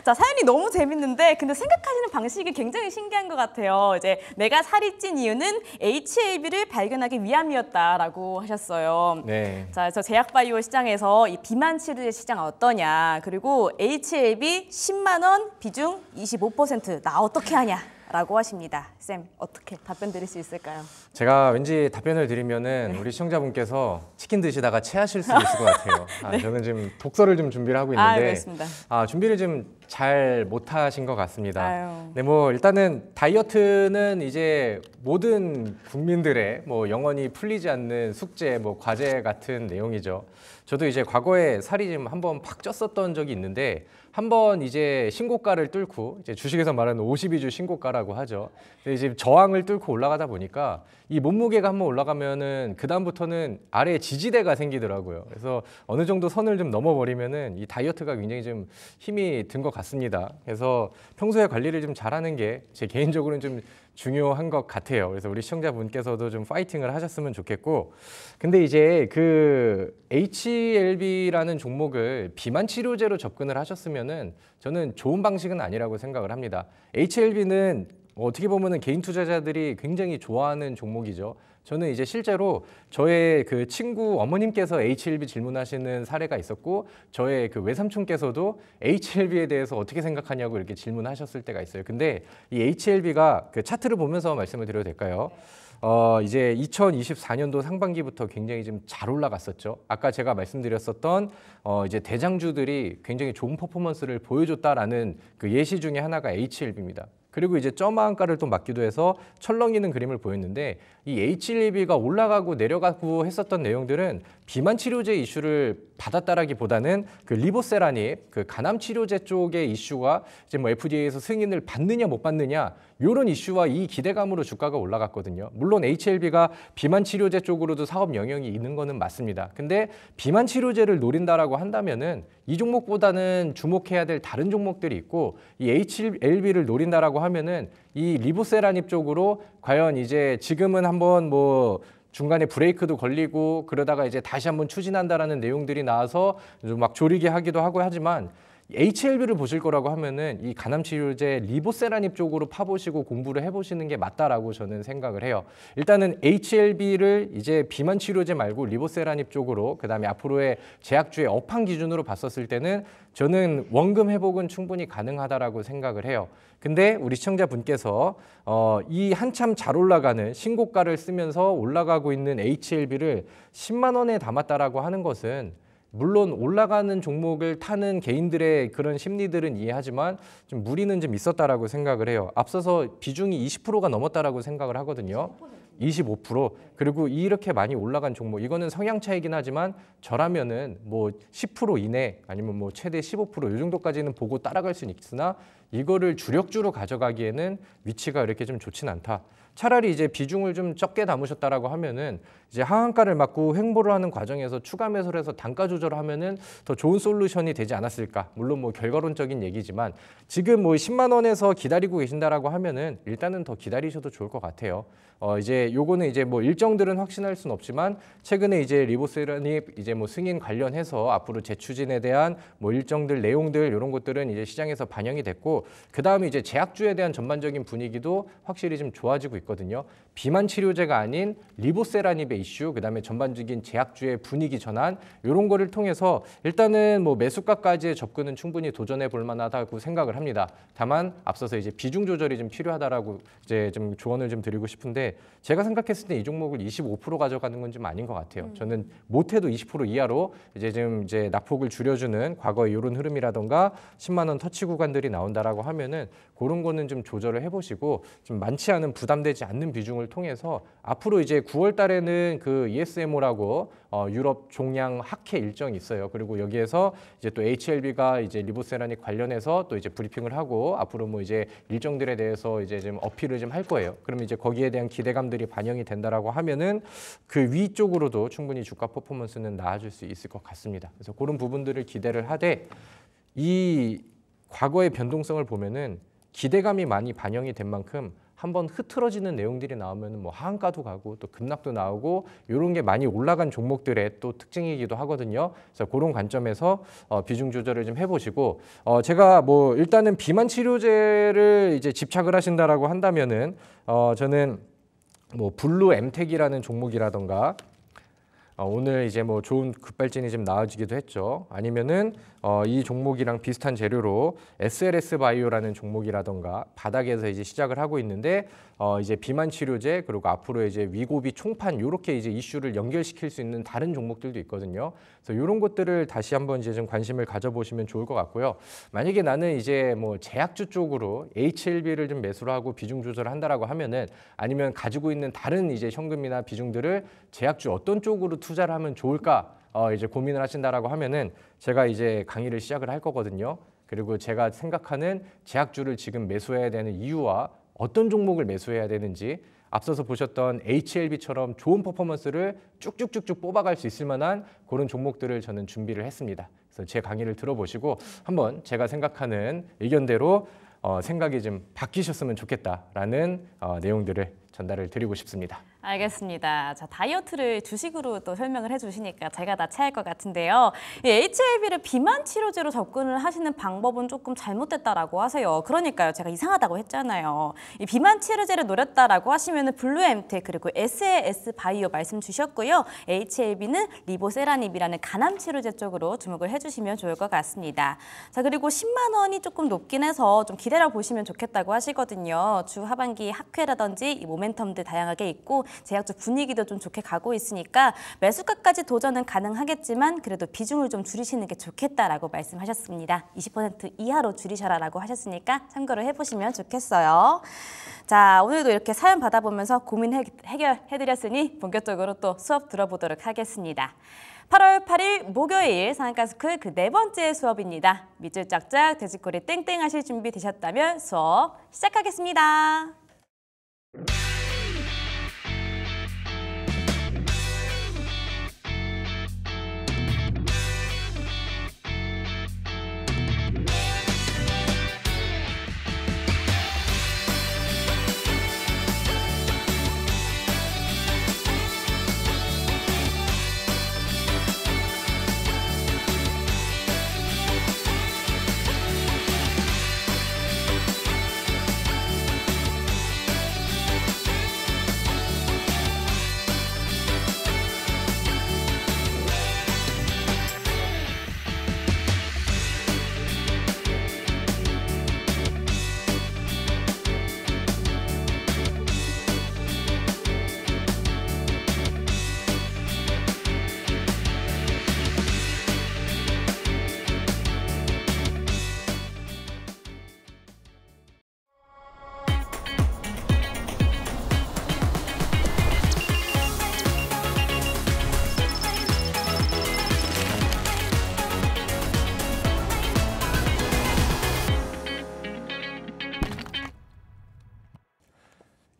자, 사연이 너무 재밌는데 근데 생각하시는 방식이 굉장히 신기한 것 같아요. 이제 내가 살이 찐 이유는 HLB를 발견하기 위함이었다라고 하셨어요. 네. 자, 그래서 제약바이오 시장에서 이 비만 치료제 시장 어떠냐, 그리고 HLB 10만 원 비중 25% 나 어떻게 하냐? 라고 하십니다. 쌤, 어떻게 답변 드릴 수 있을까요? 제가 왠지 답변을 드리면은 우리 시청자분께서 치킨 드시다가 체하실 수도 있을 것 같아요. 저는 지금 독서를 좀 준비를 하고 있는데 그렇습니다. 준비를 좀 잘 못하신 것 같습니다. 아유. 네, 뭐 일단은 다이어트는 이제 모든 국민들의 뭐 영원히 풀리지 않는 숙제, 뭐 과제 같은 내용이죠. 저도 이제 과거에 살이 좀 한번 팍 쪘었던 적이 있는데 한번 이제 신고가를 뚫고 이제 주식에서 말하는 52주 신고가라고 하죠. 근데 이제 저항을 뚫고 올라가다 보니까 이 몸무게가 한번 올라가면은 그 다음부터는 아래에 지지대가 생기더라고요. 그래서 어느 정도 선을 좀 넘어버리면은 이 다이어트가 굉장히 좀 힘이 든 것 같습니다. 그래서 평소에 관리를 좀 잘하는 게 제 개인적으로는 좀 중요한 것 같아요. 그래서 우리 시청자분께서도 좀 파이팅을 하셨으면 좋겠고, 근데 이제 그 HLB라는 종목을 비만 치료제로 접근을 하셨으면은 저는 좋은 방식은 아니라고 생각을 합니다. HLB는 어떻게 보면은 개인 투자자들이 굉장히 좋아하는 종목이죠. 저는 이제 실제로 저의 그 친구 어머님께서 HLB 질문하시는 사례가 있었고, 저의 그 외삼촌께서도 HLB에 대해서 어떻게 생각하냐고 이렇게 질문하셨을 때가 있어요. 근데 이 HLB가 그 차트를 보면서 말씀을 드려도 될까요? 이제 2024년도 상반기부터 굉장히 좀 잘 올라갔었죠. 아까 제가 말씀드렸었던 이제 대장주들이 굉장히 좋은 퍼포먼스를 보여줬다라는 그 예시 중에 하나가 HLB입니다. 그리고 이제 점화한가를 또 맞기도 해서 철렁이는 그림을 보였는데 이 HLB가 올라가고 내려가고 했었던 내용들은 비만 치료제 이슈를 받았다라기보다는 그 리보세라닙, 그 간암 치료제 쪽의 이슈가 이제 뭐 FDA에서 승인을 받느냐 못 받느냐 이런 이슈와 이 기대감으로 주가가 올라갔거든요. 물론 HLB가 비만 치료제 쪽으로도 사업 영역이 있는 거는 맞습니다. 근데 비만 치료제를 노린다라고 한다면은 이 종목보다는 주목해야 될 다른 종목들이 있고, 이 HLB를 노린다라고 하면은 이 리보세라닙 쪽으로 과연 이제 지금은 한번 뭐 중간에 브레이크도 걸리고 그러다가 이제 다시 한번 추진한다라는 내용들이 나와서 좀 막 조리게 하기도 하고 하지만, HLB를 보실 거라고 하면은 이 간암 치료제 리보세라닙 쪽으로 파보시고 공부를 해보시는 게 맞다라고 저는 생각을 해요. 일단은 HLB를 이제 비만 치료제 말고 리보세라닙 쪽으로, 그다음에 앞으로의 제약주의 업황 기준으로 봤었을 때는 저는 원금 회복은 충분히 가능하다라고 생각을 해요. 근데 우리 시청자분께서 이 한참 잘 올라가는 신고가를 쓰면서 올라가고 있는 HLB를 10만 원에 담았다라고 하는 것은, 물론 올라가는 종목을 타는 개인들의 그런 심리들은 이해하지만 좀 무리는 좀 있었다라고 생각을 해요. 앞서서 비중이 20%가 넘었다라고 생각을 하거든요. 25%. 그리고 이렇게 많이 올라간 종목, 이거는 성향 차이긴 하지만 저라면은 뭐 10% 이내 아니면 뭐 최대 15% 이 정도까지는 보고 따라갈 수는 있으나 이거를 주력주로 가져가기에는 위치가 이렇게 좀 좋진 않다. 차라리 이제 비중을 좀 적게 담으셨다라고 하면은 이제 하한가를 맞고 횡보를 하는 과정에서 추가 매수를 해서 단가 조절을 하면은 더 좋은 솔루션이 되지 않았을까. 물론 뭐 결과론적인 얘기지만 지금 뭐 10만 원에서 기다리고 계신다라고 하면은 일단은 더 기다리셔도 좋을 것 같아요. 이제 요거는 이제 뭐 일정들은 확신할 수는 없지만 최근에 이제 리보세라닙 이제 뭐 승인 관련해서 앞으로 재추진에 대한 뭐 일정들 내용들 이런 것들은 이제 시장에서 반영이 됐고 그 다음에 이제 제약주에 대한 전반적인 분위기도 확실히 좀 좋아지고 있거든요. 비만 치료제가 아닌 리보세라닙의 이슈, 그 다음에 전반적인 제약주의 분위기 전환 이런 거를 통해서 일단은 뭐 매수가까지의 접근은 충분히 도전해 볼 만하다고 생각을 합니다. 다만 앞서서 이제 비중 조절이 좀 필요하다라고 이제 좀 조언을 좀 드리고 싶은데 제가 생각했을 때 이 종목을 25% 가져가는 건 좀 아닌 것 같아요. 저는 못해도 20% 이하로 이제 좀 이제 낙폭을 줄여주는 과거의 이런 흐름이라던가 10만 원 터치 구간들이 나온다라고 하면은 그런 거는 좀 조절을 해보시고 좀 많지 않은 부담되지 않는 비중을 통해서 앞으로 이제 9월 달에는 그 ESMO라고 유럽 종양 학회 일정이 있어요. 그리고 여기에서 이제 또 HLB가 이제 리보세라닙 관련해서 또 이제 브리핑을 하고 앞으로 뭐 이제 일정들에 대해서 이제 좀 어필을 좀 할 거예요. 그러면 이제 거기에 대한 기대감들이 반영이 된다라고 하면은 그 위쪽으로도 충분히 주가 퍼포먼스는 나아질 수 있을 것 같습니다. 그래서 그런 부분들을 기대를 하되 이 과거의 변동성을 보면은 기대감이 많이 반영이 된 만큼 한번 흐트러지는 내용들이 나오면 뭐 하한가도 가고 또 급락도 나오고 이런 게 많이 올라간 종목들의 또 특징이기도 하거든요. 그래서 그런 관점에서 비중 조절을 좀 해보시고 제가 뭐 일단은 비만 치료제를 이제 집착을 하신다라고 한다면은 저는 뭐 블루 엠텍이라는 종목이라던가 오늘 이제 뭐 좋은 급발진이 좀 나아지기도 했죠. 아니면은 이 종목이랑 비슷한 재료로 SLS 바이오라는 종목이라던가 바닥에서 이제 시작을 하고 있는데 이제 비만 치료제 그리고 앞으로 이제 위고비 총판 이렇게 이제 이슈를 연결시킬 수 있는 다른 종목들도 있거든요. 그래서 이런 것들을 다시 한번 이제 좀 관심을 가져보시면 좋을 것 같고요. 만약에 나는 이제 뭐 제약주 쪽으로 HLB를 좀 매수를 하고 비중 조절을 한다라고 하면은 아니면 가지고 있는 다른 이제 현금이나 비중들을 제약주 어떤 쪽으로 투자를 하면 좋을까? 이제 고민을 하신다라고 하면은 제가 이제 강의를 시작을 할 거거든요. 그리고 제가 생각하는 제약주를 지금 매수해야 되는 이유와 어떤 종목을 매수해야 되는지 앞서서 보셨던 HLB처럼 좋은 퍼포먼스를 쭉쭉쭉쭉 뽑아갈 수 있을 만한 그런 종목들을 저는 준비를 했습니다. 그래서 제 강의를 들어보시고 한번 제가 생각하는 의견대로 생각이 좀 바뀌셨으면 좋겠다라는 내용들을 전달을 드리고 싶습니다. 알겠습니다. 자, 다이어트를 주식으로 또 설명을 해주시니까 제가 다 체할 것 같은데요. 이 HLB를 비만 치료제로 접근을 하시는 방법은 조금 잘못됐다라고 하세요. 그러니까요, 제가 이상하다고 했잖아요. 이 비만 치료제를 노렸다라고 하시면은 블루엠텍 그리고 SAS 바이오 말씀 주셨고요. HLB는 리보세라닙이라는 간암 치료제 쪽으로 주목을 해주시면 좋을 것 같습니다. 자, 그리고 10만 원이 조금 높긴 해서 좀 기다려 보시면 좋겠다고 하시거든요. 주 하반기 학회라든지 이 모멘텀들 다양하게 있고 제약주 분위기도 좀 좋게 가고 있으니까 매수가까지 도전은 가능하겠지만 그래도 비중을 좀 줄이시는 게 좋겠다라고 말씀하셨습니다. 20% 이하로 줄이셔라라고 하셨으니까 참고를 해보시면 좋겠어요. 자, 오늘도 이렇게 사연 받아보면서 고민 해결해드렸으니 본격적으로 또 수업 들어보도록 하겠습니다. 8월 8일 목요일 상한가스쿨 그 네 번째 수업입니다. 밑줄 짝짝 돼지꼬리 땡땡 하실 준비 되셨다면 수업 시작하겠습니다.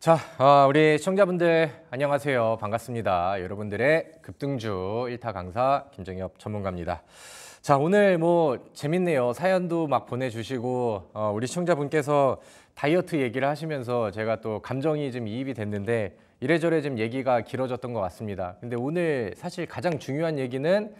자, 우리 시청자분들 안녕하세요. 반갑습니다. 여러분들의 급등주 1타 강사 김정엽 전문가입니다. 자, 오늘 뭐 재밌네요. 사연도 막 보내주시고 우리 시청자분께서 다이어트 얘기를 하시면서 제가 또 감정이 좀 이입이 됐는데 이래저래 좀 얘기가 길어졌던 것 같습니다. 근데 오늘 사실 가장 중요한 얘기는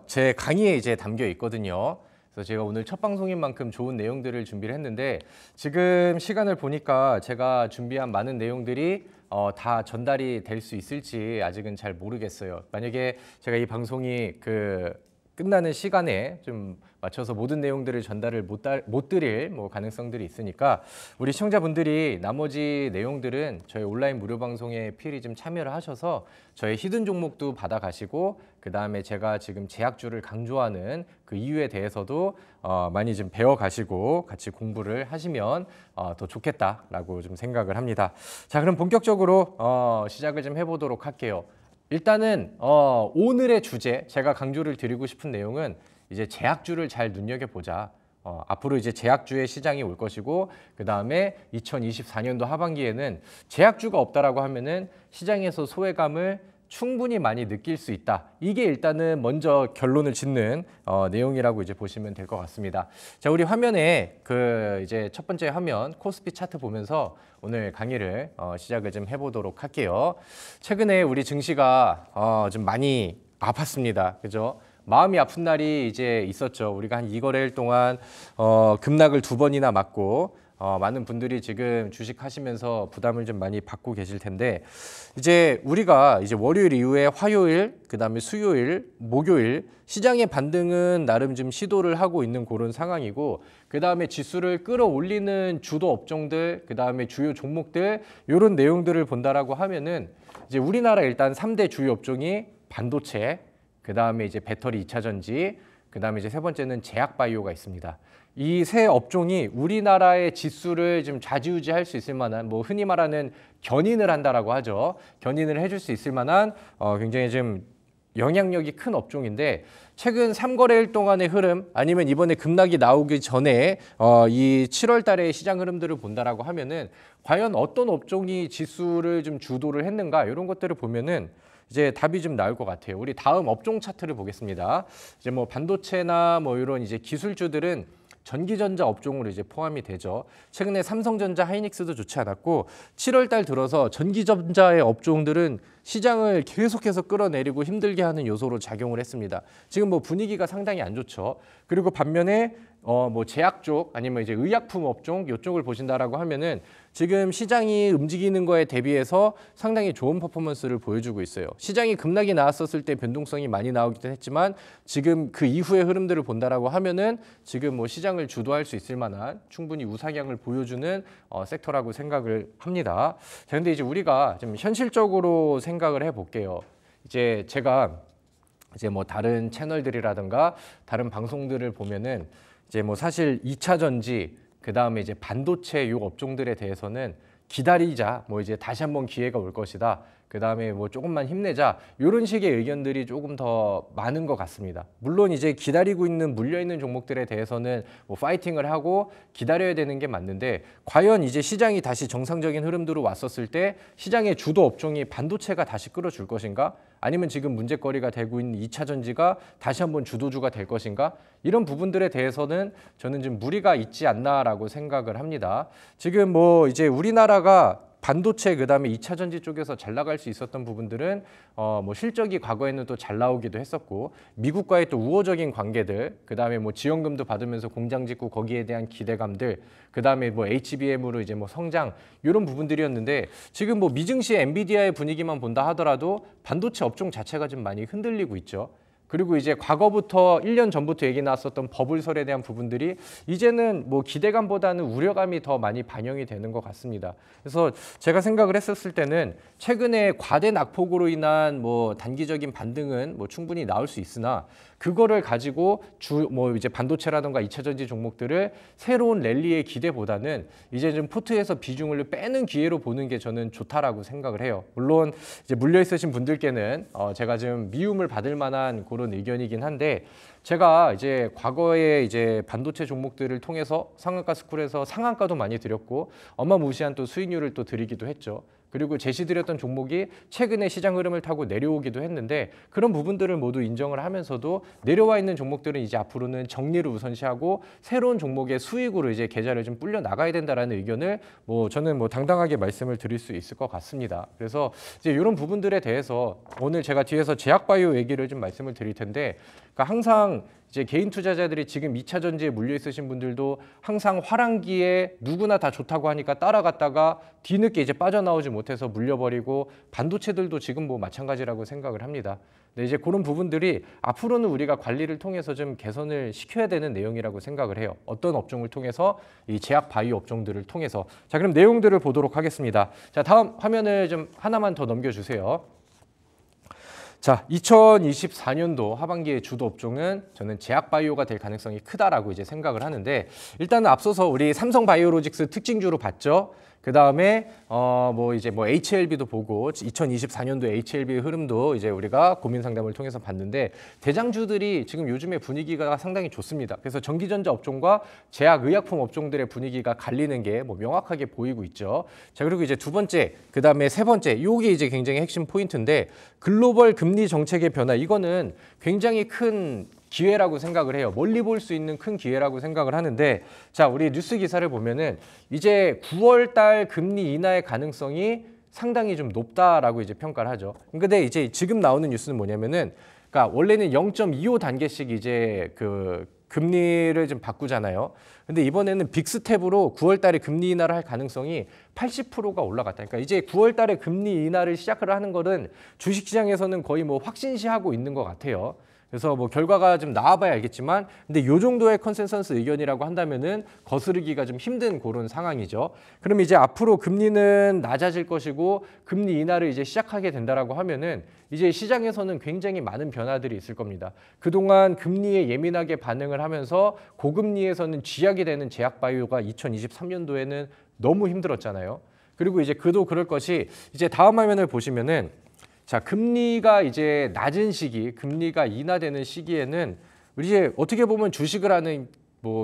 제 강의에 이제 담겨 있거든요. 그래서 제가 오늘 첫 방송인 만큼 좋은 내용들을 준비를 했는데 지금 시간을 보니까 제가 준비한 많은 내용들이 다 전달이 될 수 있을지 아직은 잘 모르겠어요. 만약에 제가 이 방송이 끝나는 시간에 좀 맞춰서 모든 내용들을 전달을 못 드릴 가능성들이 있으니까 우리 시청자분들이 나머지 내용들은 저희 온라인 무료 방송에 필히 좀 참여를 하셔서 저의 히든 종목도 받아가시고 그 다음에 제가 지금 제약주를 강조하는 그 이유에 대해서도 많이 좀 배워가시고 같이 공부를 하시면 더 좋겠다라고 좀 생각을 합니다. 자, 그럼 본격적으로 시작을 좀 해보도록 할게요. 일단은 오늘의 주제, 제가 강조를 드리고 싶은 내용은 이제 제약주를 잘 눈여겨보자. 앞으로 이제 제약주의 시장이 올 것이고 그 다음에 2024년도 하반기에는 제약주가 없다라고 하면은 시장에서 소외감을 충분히 많이 느낄 수 있다. 이게 일단은 먼저 결론을 짓는 내용이라고 이제 보시면 될 것 같습니다. 자, 우리 화면에 이제 첫 번째 화면 코스피 차트 보면서 오늘 강의를 시작을 좀 해보도록 할게요. 최근에 우리 증시가 좀 많이 아팠습니다. 그죠? 마음이 아픈 날이 이제 있었죠. 우리가 한 2거래일 동안 급락을 2번이나 맞고 많은 분들이 지금 주식하시면서 부담을 좀 많이 받고 계실 텐데 이제 우리가 이제 월요일 이후에 화요일, 그다음에 수요일, 목요일 시장의 반등은 나름 좀 시도를 하고 있는 그런 상황이고 그다음에 지수를 끌어올리는 주도 업종들, 그다음에 주요 종목들 이런 내용들을 본다라고 하면은 이제 우리나라 일단 3대 주요 업종이 반도체, 그다음에 이제 배터리 2차 전지, 그다음에 이제 세 번째는 제약 바이오가 있습니다. 이 세 업종이 우리나라의 지수를 좀 좌지우지할 수 있을 만한 흔히 말하는 견인을 한다라고 하죠. 견인을 해줄 수 있을 만한 굉장히 좀 영향력이 큰 업종인데 최근 3거래일 동안의 흐름 아니면 이번에 급락이 나오기 전에 이 7월 달의 시장 흐름들을 본다라고 하면은 과연 어떤 업종이 지수를 좀 주도를 했는가 이런 것들을 보면은 이제 답이 좀 나올 것 같아요. 우리 다음 업종 차트를 보겠습니다. 이제 반도체나 이런 이제 기술주들은 전기전자 업종으로 이제 포함이 되죠. 최근에 삼성전자, 하이닉스도 좋지 않았고 7월 달 들어서 전기전자의 업종들은 시장을 계속해서 끌어내리고 힘들게 하는 요소로 작용을 했습니다. 지금 분위기가 상당히 안 좋죠. 그리고 반면에 제약 쪽 아니면 이제 의약품 업종 이쪽을 보신다라고 하면은 지금 시장이 움직이는 거에 대비해서 상당히 좋은 퍼포먼스를 보여주고 있어요. 시장이 급락이 나왔었을 때 변동성이 많이 나오기도 했지만 지금 그 이후의 흐름들을 본다라고 하면은 지금 시장을 주도할 수 있을 만한 충분히 우상향을 보여주는 섹터라고 생각을 합니다. 자, 근데 이제 우리가 좀 현실적으로 생각을 해볼게요. 이제 제가 이제 다른 채널들이라든가 다른 방송들을 보면은 이제 사실 2차 전지 그다음에 이제 반도체 요 업종들에 대해서는 기다리자, 이제 다시 한번 기회가 올 것이다. 그다음에 조금만 힘내자. 이런 식의 의견들이 조금 더 많은 것 같습니다. 물론 이제 기다리고 있는 물려 있는 종목들에 대해서는 파이팅을 하고 기다려야 되는 게 맞는데 과연 이제 시장이 다시 정상적인 흐름으로 왔었을 때 시장의 주도 업종이 반도체가 다시 끌어줄 것인가? 아니면 지금 문제거리가 되고 있는 2차 전지가 다시 한번 주도주가 될 것인가? 이런 부분들에 대해서는 저는 좀 무리가 있지 않나라고 생각을 합니다. 지금 이제 우리나라가 반도체 그다음에 2차 전지 쪽에서 잘 나갈 수 있었던 부분들은 실적이 과거에는 또 잘 나오기도 했었고 미국과의 또 우호적인 관계들 그다음에 지원금도 받으면서 공장 짓고 거기에 대한 기대감들 그다음에 HBM으로 이제 성장 이런 부분들이었는데 지금 미증시 엔비디아의 분위기만 본다 하더라도 반도체 업종 자체가 좀 많이 흔들리고 있죠. 그리고 이제 과거부터 1년 전부터 얘기 나왔었던 버블설에 대한 부분들이 이제는 기대감보다는 우려감이 더 많이 반영이 되는 것 같습니다. 그래서 제가 생각을 했었을 때는 최근에 과대 낙폭으로 인한 단기적인 반등은 충분히 나올 수 있으나 그거를 가지고 이제 반도체라든가 2차 전지 종목들을 새로운 랠리의 기대보다는 이제 좀 포트에서 비중을 빼는 기회로 보는 게 저는 좋다라고 생각을 해요. 물론 이제 물려 있으신 분들께는 제가 좀 미움을 받을 만한 그런 의견이긴 한데 제가 이제 과거에 이제 반도체 종목들을 통해서 상한가 스쿨에서 상한가도 많이 드렸고 어마무시한 또 수익률을 또 드리기도 했죠. 그리고 제시드렸던 종목이 최근에 시장 흐름을 타고 내려오기도 했는데 그런 부분들을 모두 인정을 하면서도 내려와 있는 종목들은 이제 앞으로는 정리를 우선시하고 새로운 종목의 수익으로 이제 계좌를 좀 불려 나가야 된다라는 의견을 저는 당당하게 말씀을 드릴 수 있을 것 같습니다. 그래서 이제 이런 부분들에 대해서 오늘 제가 뒤에서 제약바이오 얘기를 좀 말씀을 드릴 텐데 그러니까 항상 이제 개인 투자자들이 지금 2차 전지에 물려 있으신 분들도 항상 화랑기에 누구나 다 좋다고 하니까 따라갔다가 뒤늦게 이제 빠져나오지 못해서 물려버리고 반도체들도 지금 마찬가지라고 생각을 합니다. 근데 이제 그런 부분들이 앞으로는 우리가 관리를 통해서 좀 개선을 시켜야 되는 내용이라고 생각을 해요. 어떤 업종을 통해서 이 제약 바이오 업종들을 통해서. 자, 그럼 내용들을 보도록 하겠습니다. 자, 다음 화면을 좀 하나만 더 넘겨주세요. 자, 2024년도 하반기의 주도 업종은 저는 제약바이오가 될 가능성이 크다라고 이제 생각을 하는데 일단은 앞서서 우리 삼성바이오로직스 특징주로 봤죠. 그 다음에 HLB도 보고 2024년도 HLB 흐름도 이제 우리가 고민 상담을 통해서 봤는데 대장주들이 지금 요즘에 분위기가 상당히 좋습니다. 그래서 전기전자 업종과 제약의약품 업종들의 분위기가 갈리는 게 명확하게 보이고 있죠. 자, 그리고 이제 두 번째, 그 다음에 세 번째, 요게 이제 굉장히 핵심 포인트인데 글로벌 금리 정책의 변화, 이거는 굉장히 큰 기회라고 생각을 해요. 멀리 볼 수 있는 큰 기회라고 생각을 하는데 자, 우리 뉴스 기사를 보면은 이제 9월 달 금리 인하의 가능성이 상당히 좀 높다라고 이제 평가를 하죠. 근데 이제 지금 나오는 뉴스는 뭐냐면은 그러니까 원래는 0.25 단계씩 이제 그 금리를 좀 바꾸잖아요. 근데 이번에는 빅스텝으로 9월 달에 금리 인하를 할 가능성이 80%가 올라갔다. 그러니까 이제 9월 달에 금리 인하를 시작을 하는 거는 주식시장에서는 거의 확신시하고 있는 것 같아요. 그래서 결과가 좀 나와봐야 알겠지만 근데 요 정도의 컨센서스 의견이라고 한다면은 거스르기가 좀 힘든 그런 상황이죠. 그럼 이제 앞으로 금리는 낮아질 것이고 금리 인하를 이제 시작하게 된다라고 하면은 이제 시장에서는 굉장히 많은 변화들이 있을 겁니다. 그동안 금리에 예민하게 반응을 하면서 고금리에서는 쥐약이 되는 제약바이오가 2023년도에는 너무 힘들었잖아요. 그리고 이제 그도 그럴 것이 이제 다음 화면을 보시면은 자, 금리가 이제 낮은 시기, 금리가 인하되는 시기에는 우리 이제 어떻게 보면 주식을 하는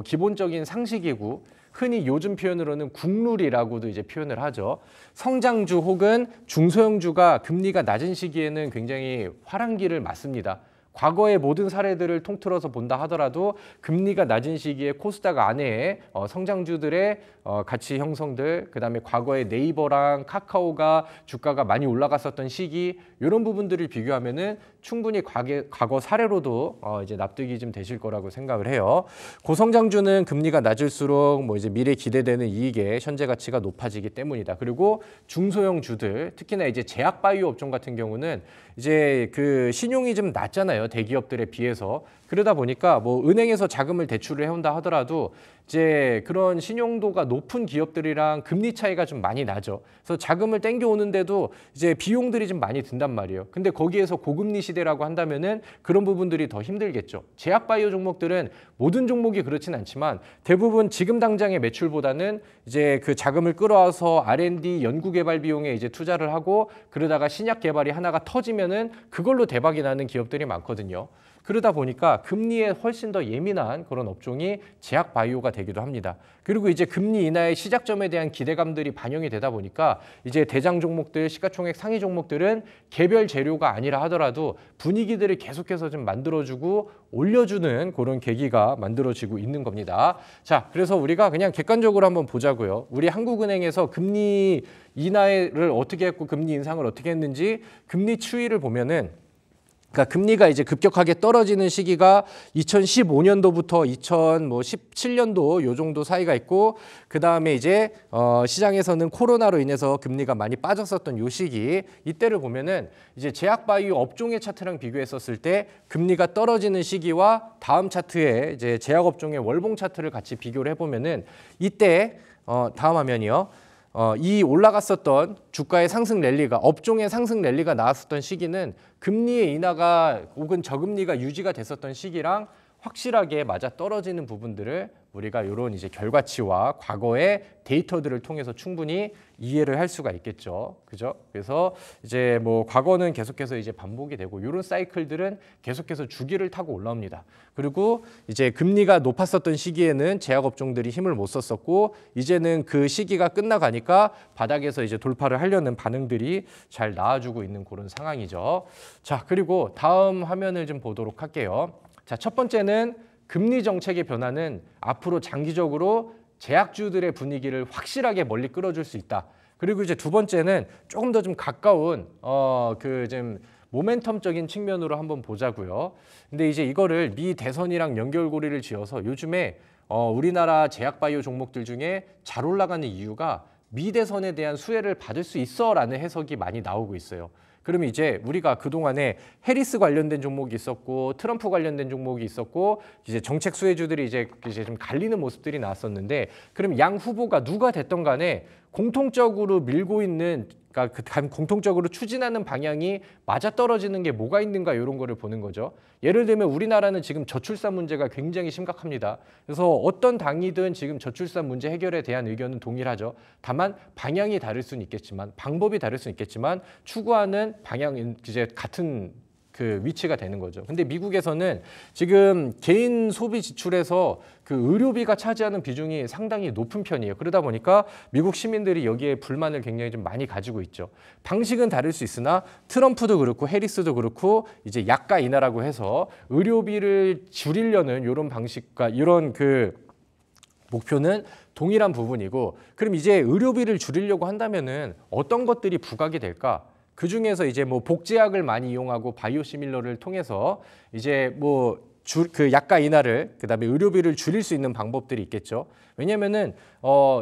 기본적인 상식이고 흔히 요즘 표현으로는 국룰이라고도 이제 표현을 하죠. 성장주 혹은 중소형주가 금리가 낮은 시기에는 굉장히 화랑기를 맞습니다. 과거의 모든 사례들을 통틀어서 본다 하더라도 금리가 낮은 시기에 코스닥 안에 성장주들의 가치 형성들, 그다음에 과거에 네이버랑 카카오가 주가가 많이 올라갔었던 시기 이런 부분들을 비교하면은 충분히 과거 사례로도 이제 납득이 좀 되실 거라고 생각을 해요. 고성장주는 금리가 낮을수록 이제 미래 기대되는 이익의 현재 가치가 높아지기 때문이다. 그리고 중소형주들, 특히나 이제 제약바이오 업종 같은 경우는 이제 그 신용이 좀 낮잖아요. 대기업들에 비해서. 그러다 보니까 은행에서 자금을 대출을 해온다 하더라도 이제 그런 신용도가 높은 기업들이랑 금리 차이가 좀 많이 나죠. 그래서 자금을 땡겨오는데도 이제 비용들이 좀 많이 든단 말이에요. 근데 거기에서 고금리 시대라고 한다면은 그런 부분들이 더 힘들겠죠. 제약바이오 종목들은 모든 종목이 그렇진 않지만 대부분 지금 당장의 매출보다는 이제 그 자금을 끌어와서 R&D 연구개발 비용에 이제 투자를 하고 그러다가 신약 개발이 하나가 터지면은 그걸로 대박이 나는 기업들이 많거든요. 그러다 보니까 금리에 훨씬 더 예민한 그런 업종이 제약바이오가 되기도 합니다. 그리고 이제 금리 인하의 시작점에 대한 기대감들이 반영이 되다 보니까 이제 대장 종목들, 시가총액 상위 종목들은 개별 재료가 아니라 하더라도 분위기들을 계속해서 좀 만들어주고 올려주는 그런 계기가 만들어지고 있는 겁니다. 자, 그래서 우리가 그냥 객관적으로 한번 보자고요. 우리 한국은행에서 금리 인하를 어떻게 했고 금리 인상을 어떻게 했는지 금리 추이를 보면은 그러니까 금리가 이제 급격하게 떨어지는 시기가 2015년도부터 2017년도 요 정도 사이가 있고 그 다음에 이제 시장에서는 코로나로 인해서 금리가 많이 빠졌었던 요 시기 이때를 보면은 이제 제약바이오 업종의 차트랑 비교했었을 때 금리가 떨어지는 시기와 다음 차트에 이제 제약업종의 월봉 차트를 같이 비교를 해보면은 이때 다음 화면이요. 이 올라갔었던 주가의 상승 랠리가 업종의 상승 랠리가 나왔었던 시기는 금리의 인하가 혹은 저금리가 유지가 됐었던 시기랑 확실하게 맞아 떨어지는 부분들을 우리가 이런 이제 결과치와 과거의 데이터들을 통해서 충분히 이해를 할 수가 있겠죠. 그죠? 그래서 이제 뭐 과거는 계속해서 이제 반복이 되고 이런 사이클들은 계속해서 주기를 타고 올라옵니다. 그리고 이제 금리가 높았었던 시기에는 제약업종들이 힘을 못 썼었고 이제는 그 시기가 끝나가니까 바닥에서 이제 돌파를 하려는 반응들이 잘 나와주고 있는 그런 상황이죠. 자, 그리고 다음 화면을 좀 보도록 할게요. 자, 첫 번째는 금리 정책의 변화는 앞으로 장기적으로 제약주들의 분위기를 확실하게 멀리 끌어줄 수 있다. 그리고 이제 두 번째는 조금 더 좀 가까운 그 좀 모멘텀적인 측면으로 한번 보자고요. 근데 이제 이거를 미 대선이랑 연결고리를 지어서 요즘에 우리나라 제약바이오 종목들 중에 잘 올라가는 이유가 미 대선에 대한 수혜를 받을 수 있어라는 해석이 많이 나오고 있어요. 그러면 이제 우리가 그동안에 해리스 관련된 종목이 있었고 트럼프 관련된 종목이 있었고 이제 정책 수혜주들이 이제 좀 갈리는 모습들이 나왔었는데 그럼 양 후보가 누가 됐던 간에 공통적으로 밀고 있는 그러니까 공통적으로 추진하는 방향이 맞아떨어지는 게 뭐가 있는가 이런 거를 보는 거죠. 예를 들면 우리나라는 지금 저출산 문제가 굉장히 심각합니다. 그래서 어떤 당이든 지금 저출산 문제 해결에 대한 의견은 동일하죠. 다만 방향이 다를 수는 있겠지만 방법이 다를 수는 있겠지만 추구하는 방향은 이제 같은 그 위치가 되는 거죠. 근데 미국에서는 지금 개인 소비 지출에서 그 의료비가 차지하는 비중이 상당히 높은 편이에요. 그러다 보니까 미국 시민들이 여기에 불만을 굉장히 좀 많이 가지고 있죠. 방식은 다를 수 있으나 트럼프도 그렇고 해리스도 그렇고 이제 약가 인하라고 해서 의료비를 줄이려는 이런 방식과 이런 그 목표는 동일한 부분이고 그럼 이제 의료비를 줄이려고 한다면은 어떤 것들이 부각이 될까? 그 중에서 이제 뭐 복제약을 많이 이용하고 바이오시밀러를 통해서 이제 뭐 그 약가 인하를 그다음에 의료비를 줄일 수 있는 방법들이 있겠죠. 왜냐면은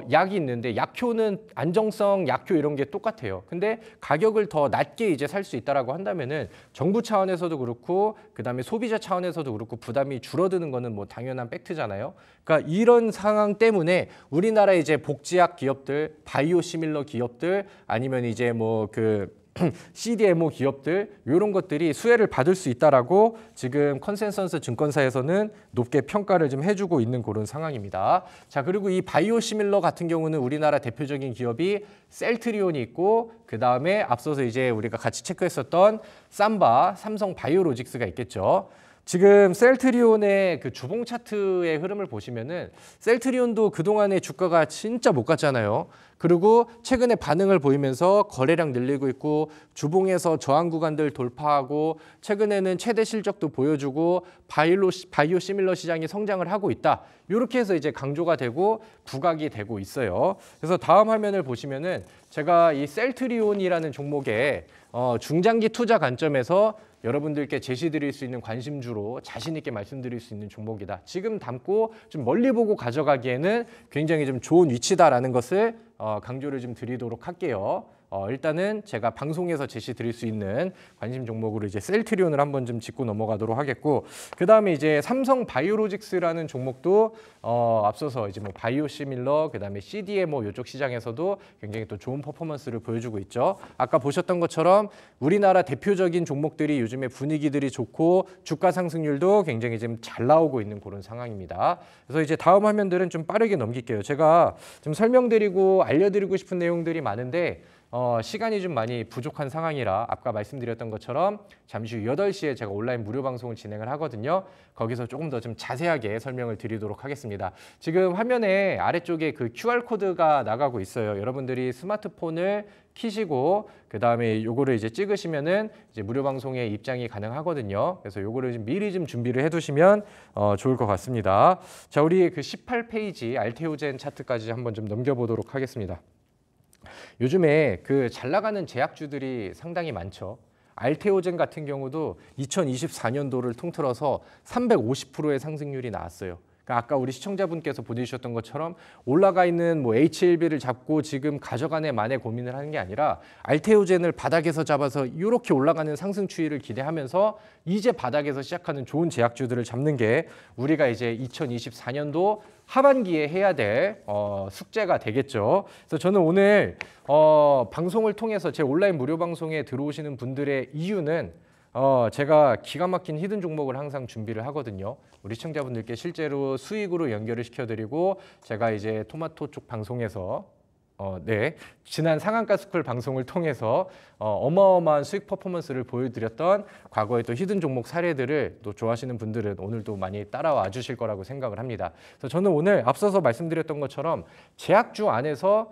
약이 있는데 약효는 안정성 약효 이런 게 똑같아요. 근데 가격을 더 낮게 이제 살 수 있다라고 한다면은 정부 차원에서도 그렇고 그다음에 소비자 차원에서도 그렇고 부담이 줄어드는 거는 뭐 당연한 팩트잖아요. 그러니까 이런 상황 때문에 우리나라 이제 복제약 기업들, 바이오시밀러 기업들 아니면 이제 뭐그 CDMO 기업들 이런 것들이 수혜를 받을 수 있다라고 지금 컨센서스 증권사에서는 높게 평가를 좀 해주고 있는 그런 상황입니다. 자, 그리고 이 바이오시밀러 같은 경우는 우리나라 대표적인 기업이 셀트리온이 있고 그 다음에 앞서서 이제 우리가 같이 체크했었던 삼바, 삼성 바이오로직스가 있겠죠. 지금 셀트리온의 그 주봉 차트의 흐름을 보시면은 셀트리온도 그동안의 주가가 진짜 못 갔잖아요. 그리고 최근에 반응을 보이면서 거래량 늘리고 있고 주봉에서 저항 구간들 돌파하고 최근에는 최대 실적도 보여주고 바이오시밀러 시장이 성장을 하고 있다. 이렇게 해서 이제 강조가 되고 부각이 되고 있어요. 그래서 다음 화면을 보시면은 제가 이 셀트리온이라는 종목의 중장기 투자 관점에서 여러분들께 제시드릴 수 있는 관심주로 자신 있게 말씀드릴 수 있는 종목이다. 지금 담고 좀 멀리 보고 가져가기에는 굉장히 좀 좋은 위치다라는 것을 강조를 좀 드리도록 할게요. 일단은 제가 방송에서 제시 드릴 수 있는 관심 종목으로 이제 셀트리온을 한번 좀 짚고 넘어가도록 하겠고 그 다음에 이제 삼성 바이오로직스라는 종목도 앞서서 이제 뭐 바이오시밀러 그 다음에 CDMO 이쪽 시장에서도 굉장히 또 좋은 퍼포먼스를 보여주고 있죠. 아까 보셨던 것처럼 우리나라 대표적인 종목들이 요즘에 분위기들이 좋고 주가 상승률도 굉장히 좀 잘 나오고 있는 그런 상황입니다. 그래서 이제 다음 화면들은 좀 빠르게 넘길게요. 제가 좀 설명드리고 알려드리고 싶은 내용들이 많은데 시간이 좀 많이 부족한 상황이라 아까 말씀드렸던 것처럼 잠시 후 8시에 제가 온라인 무료 방송을 진행을 하거든요. 거기서 조금 더 좀 자세하게 설명을 드리도록 하겠습니다. 지금 화면에 아래쪽에 그 QR코드가 나가고 있어요. 여러분들이 스마트폰을 키시고 그다음에 요거를 이제 찍으시면은 이제 무료 방송에 입장이 가능하거든요. 그래서 요거를 좀 미리 좀 준비를 해 두시면 좋을 것 같습니다. 자, 우리 그 18페이지 알테오젠 차트까지 한번 좀 넘겨 보도록 하겠습니다. 요즘에 그 잘 나가는 제약주들이 상당히 많죠. 알테오젠 같은 경우도 2024년도를 통틀어서 350%의 상승률이 나왔어요. 그러니까 아까 우리 시청자분께서 보내주셨던 것처럼 올라가 있는 뭐 HLB를 잡고 지금 가져가네 마네 고민을 하는 게 아니라 알테오젠을 바닥에서 잡아서 이렇게 올라가는 상승 추이를 기대하면서 이제 바닥에서 시작하는 좋은 제약주들을 잡는 게 우리가 이제 2024년도 하반기에 해야 될 숙제가 되겠죠. 그래서 저는 오늘 방송을 통해서 제 온라인 무료 방송에 들어오시는 분들의 이유는 제가 기가 막힌 히든 종목을 항상 준비를 하거든요. 우리 시청자분들께 실제로 수익으로 연결을 시켜드리고 제가 이제 토마토 쪽 방송에서 지난 상한가스쿨 방송을 통해서 어마어마한 수익 퍼포먼스를 보여드렸던 과거의 또 히든 종목 사례들을 또 좋아하시는 분들은 오늘도 많이 따라와 주실 거라고 생각을 합니다. 그래서 저는 오늘 앞서서 말씀드렸던 것처럼 제약주 안에서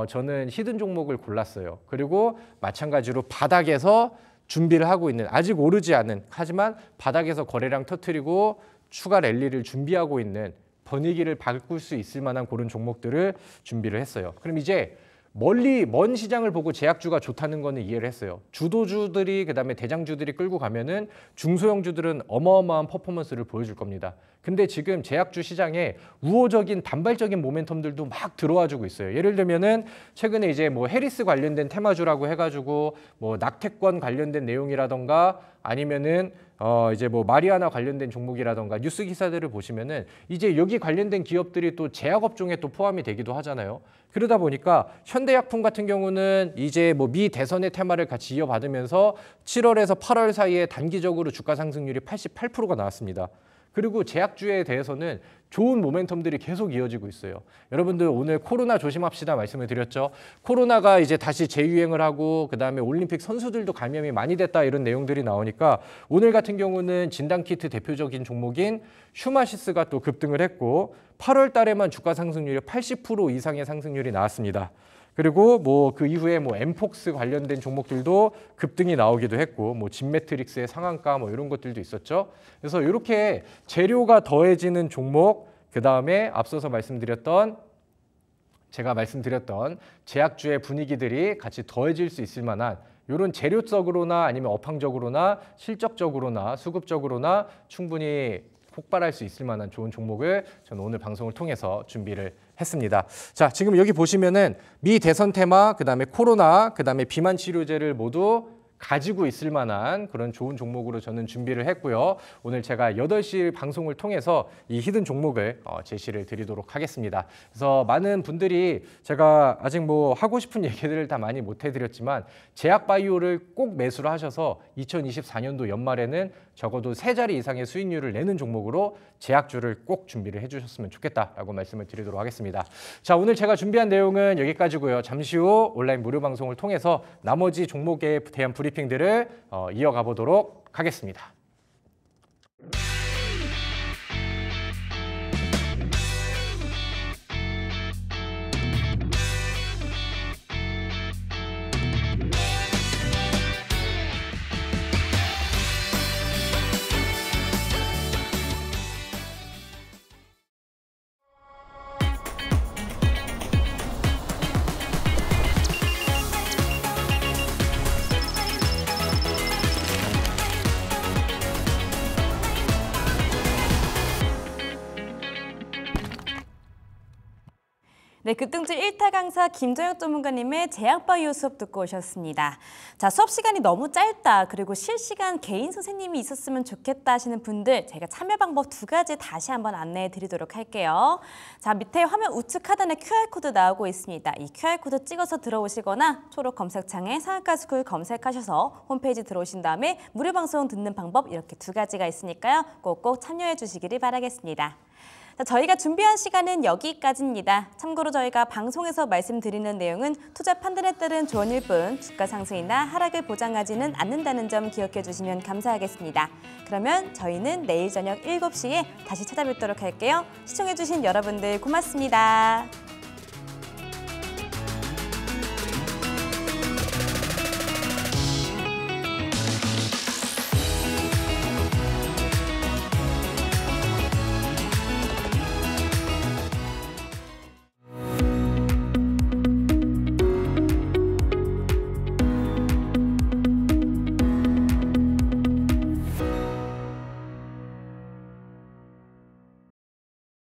저는 히든 종목을 골랐어요. 그리고 마찬가지로 바닥에서 준비를 하고 있는, 아직 오르지 않은, 하지만 바닥에서 거래량 터트리고 추가 랠리를 준비하고 있는, 분위기를 바꿀 수 있을 만한 그런 종목들을 준비를 했어요. 그럼 이제 먼 시장을 보고 제약주가 좋다는 거는 이해를 했어요. 주도주들이 그다음에 대장주들이 끌고 가면은 중소형주들은 어마어마한 퍼포먼스를 보여줄 겁니다. 근데 지금 제약주 시장에 우호적인 단발적인 모멘텀들도 막 들어와 주고 있어요. 예를 들면은 최근에 이제 뭐 해리스 관련된 테마주라고 해가지고 뭐 낙태권 관련된 내용이라던가 아니면은 이제 뭐 마리아나 관련된 종목이라던가 뉴스 기사들을 보시면은 이제 여기 관련된 기업들이 또 제약업종에 또 포함이 되기도 하잖아요. 그러다 보니까 현대약품 같은 경우는 이제 뭐 미 대선의 테마를 같이 이어받으면서 7월에서 8월 사이에 단기적으로 주가 상승률이 88%가 나왔습니다. 그리고 제약주에 대해서는 좋은 모멘텀들이 계속 이어지고 있어요. 여러분들 오늘 코로나 조심합시다 말씀을 드렸죠. 코로나가 이제 다시 재유행을 하고 그다음에 올림픽 선수들도 감염이 많이 됐다 이런 내용들이 나오니까 오늘 같은 경우는 진단키트 대표적인 종목인 휴마시스가 또 급등을 했고 8월 달에만 주가 상승률이 80% 이상의 상승률이 나왔습니다. 그리고 뭐 그 이후에 뭐 엠폭스 관련된 종목들도 급등이 나오기도 했고 뭐 진매트릭스의 상한가 뭐 이런 것들도 있었죠. 그래서 이렇게 재료가 더해지는 종목, 그다음에 앞서서 제가 말씀드렸던 제약주의 분위기들이 같이 더해질 수 있을 만한 이런 재료적으로나 아니면 업황적으로나 실적적으로나 수급적으로나 충분히 폭발할 수 있을 만한 좋은 종목을 저는 오늘 방송을 통해서 준비를 했습니다. 자, 지금 여기 보시면은 미 대선 테마, 그다음에 코로나, 그다음에 비만 치료제를 모두 가지고 있을 만한 그런 좋은 종목으로 저는 준비를 했고요. 오늘 제가 8시 방송을 통해서 이 히든 종목을 제시를 드리도록 하겠습니다. 그래서 많은 분들이 제가 아직 뭐 하고 싶은 얘기들을 다 많이 못 해드렸지만 제약바이오를 꼭 매수를 하셔서 2024년도 연말에는 적어도 3자리 이상의 수익률을 내는 종목으로 제약주를 꼭 준비를 해주셨으면 좋겠다라고 말씀을 드리도록 하겠습니다. 자, 오늘 제가 준비한 내용은 여기까지고요. 잠시 후 온라인 무료 방송을 통해서 나머지 종목에 대한 브리핑들을 이어가 보도록 하겠습니다. 네, 급등주 1타 강사 김정혁 전문가님의 제약바이오 수업 듣고 오셨습니다. 자, 수업 시간이 너무 짧다, 그리고 실시간 개인 선생님이 있었으면 좋겠다 하시는 분들, 제가 참여 방법 2가지 다시 한번 안내해 드리도록 할게요. 자, 밑에 화면 우측 하단에 QR코드 나오고 있습니다. 이 QR코드 찍어서 들어오시거나 초록 검색창에 상한가스쿨 검색하셔서 홈페이지 들어오신 다음에 무료 방송 듣는 방법 이렇게 2가지가 있으니까요. 꼭꼭 참여해 주시기를 바라겠습니다. 자, 저희가 준비한 시간은 여기까지입니다. 참고로 저희가 방송에서 말씀드리는 내용은 투자 판단에 따른 조언일 뿐 주가 상승이나 하락을 보장하지는 않는다는 점 기억해 주시면 감사하겠습니다. 그러면 저희는 내일 저녁 7시에 다시 찾아뵙도록 할게요. 시청해 주신 여러분들 고맙습니다.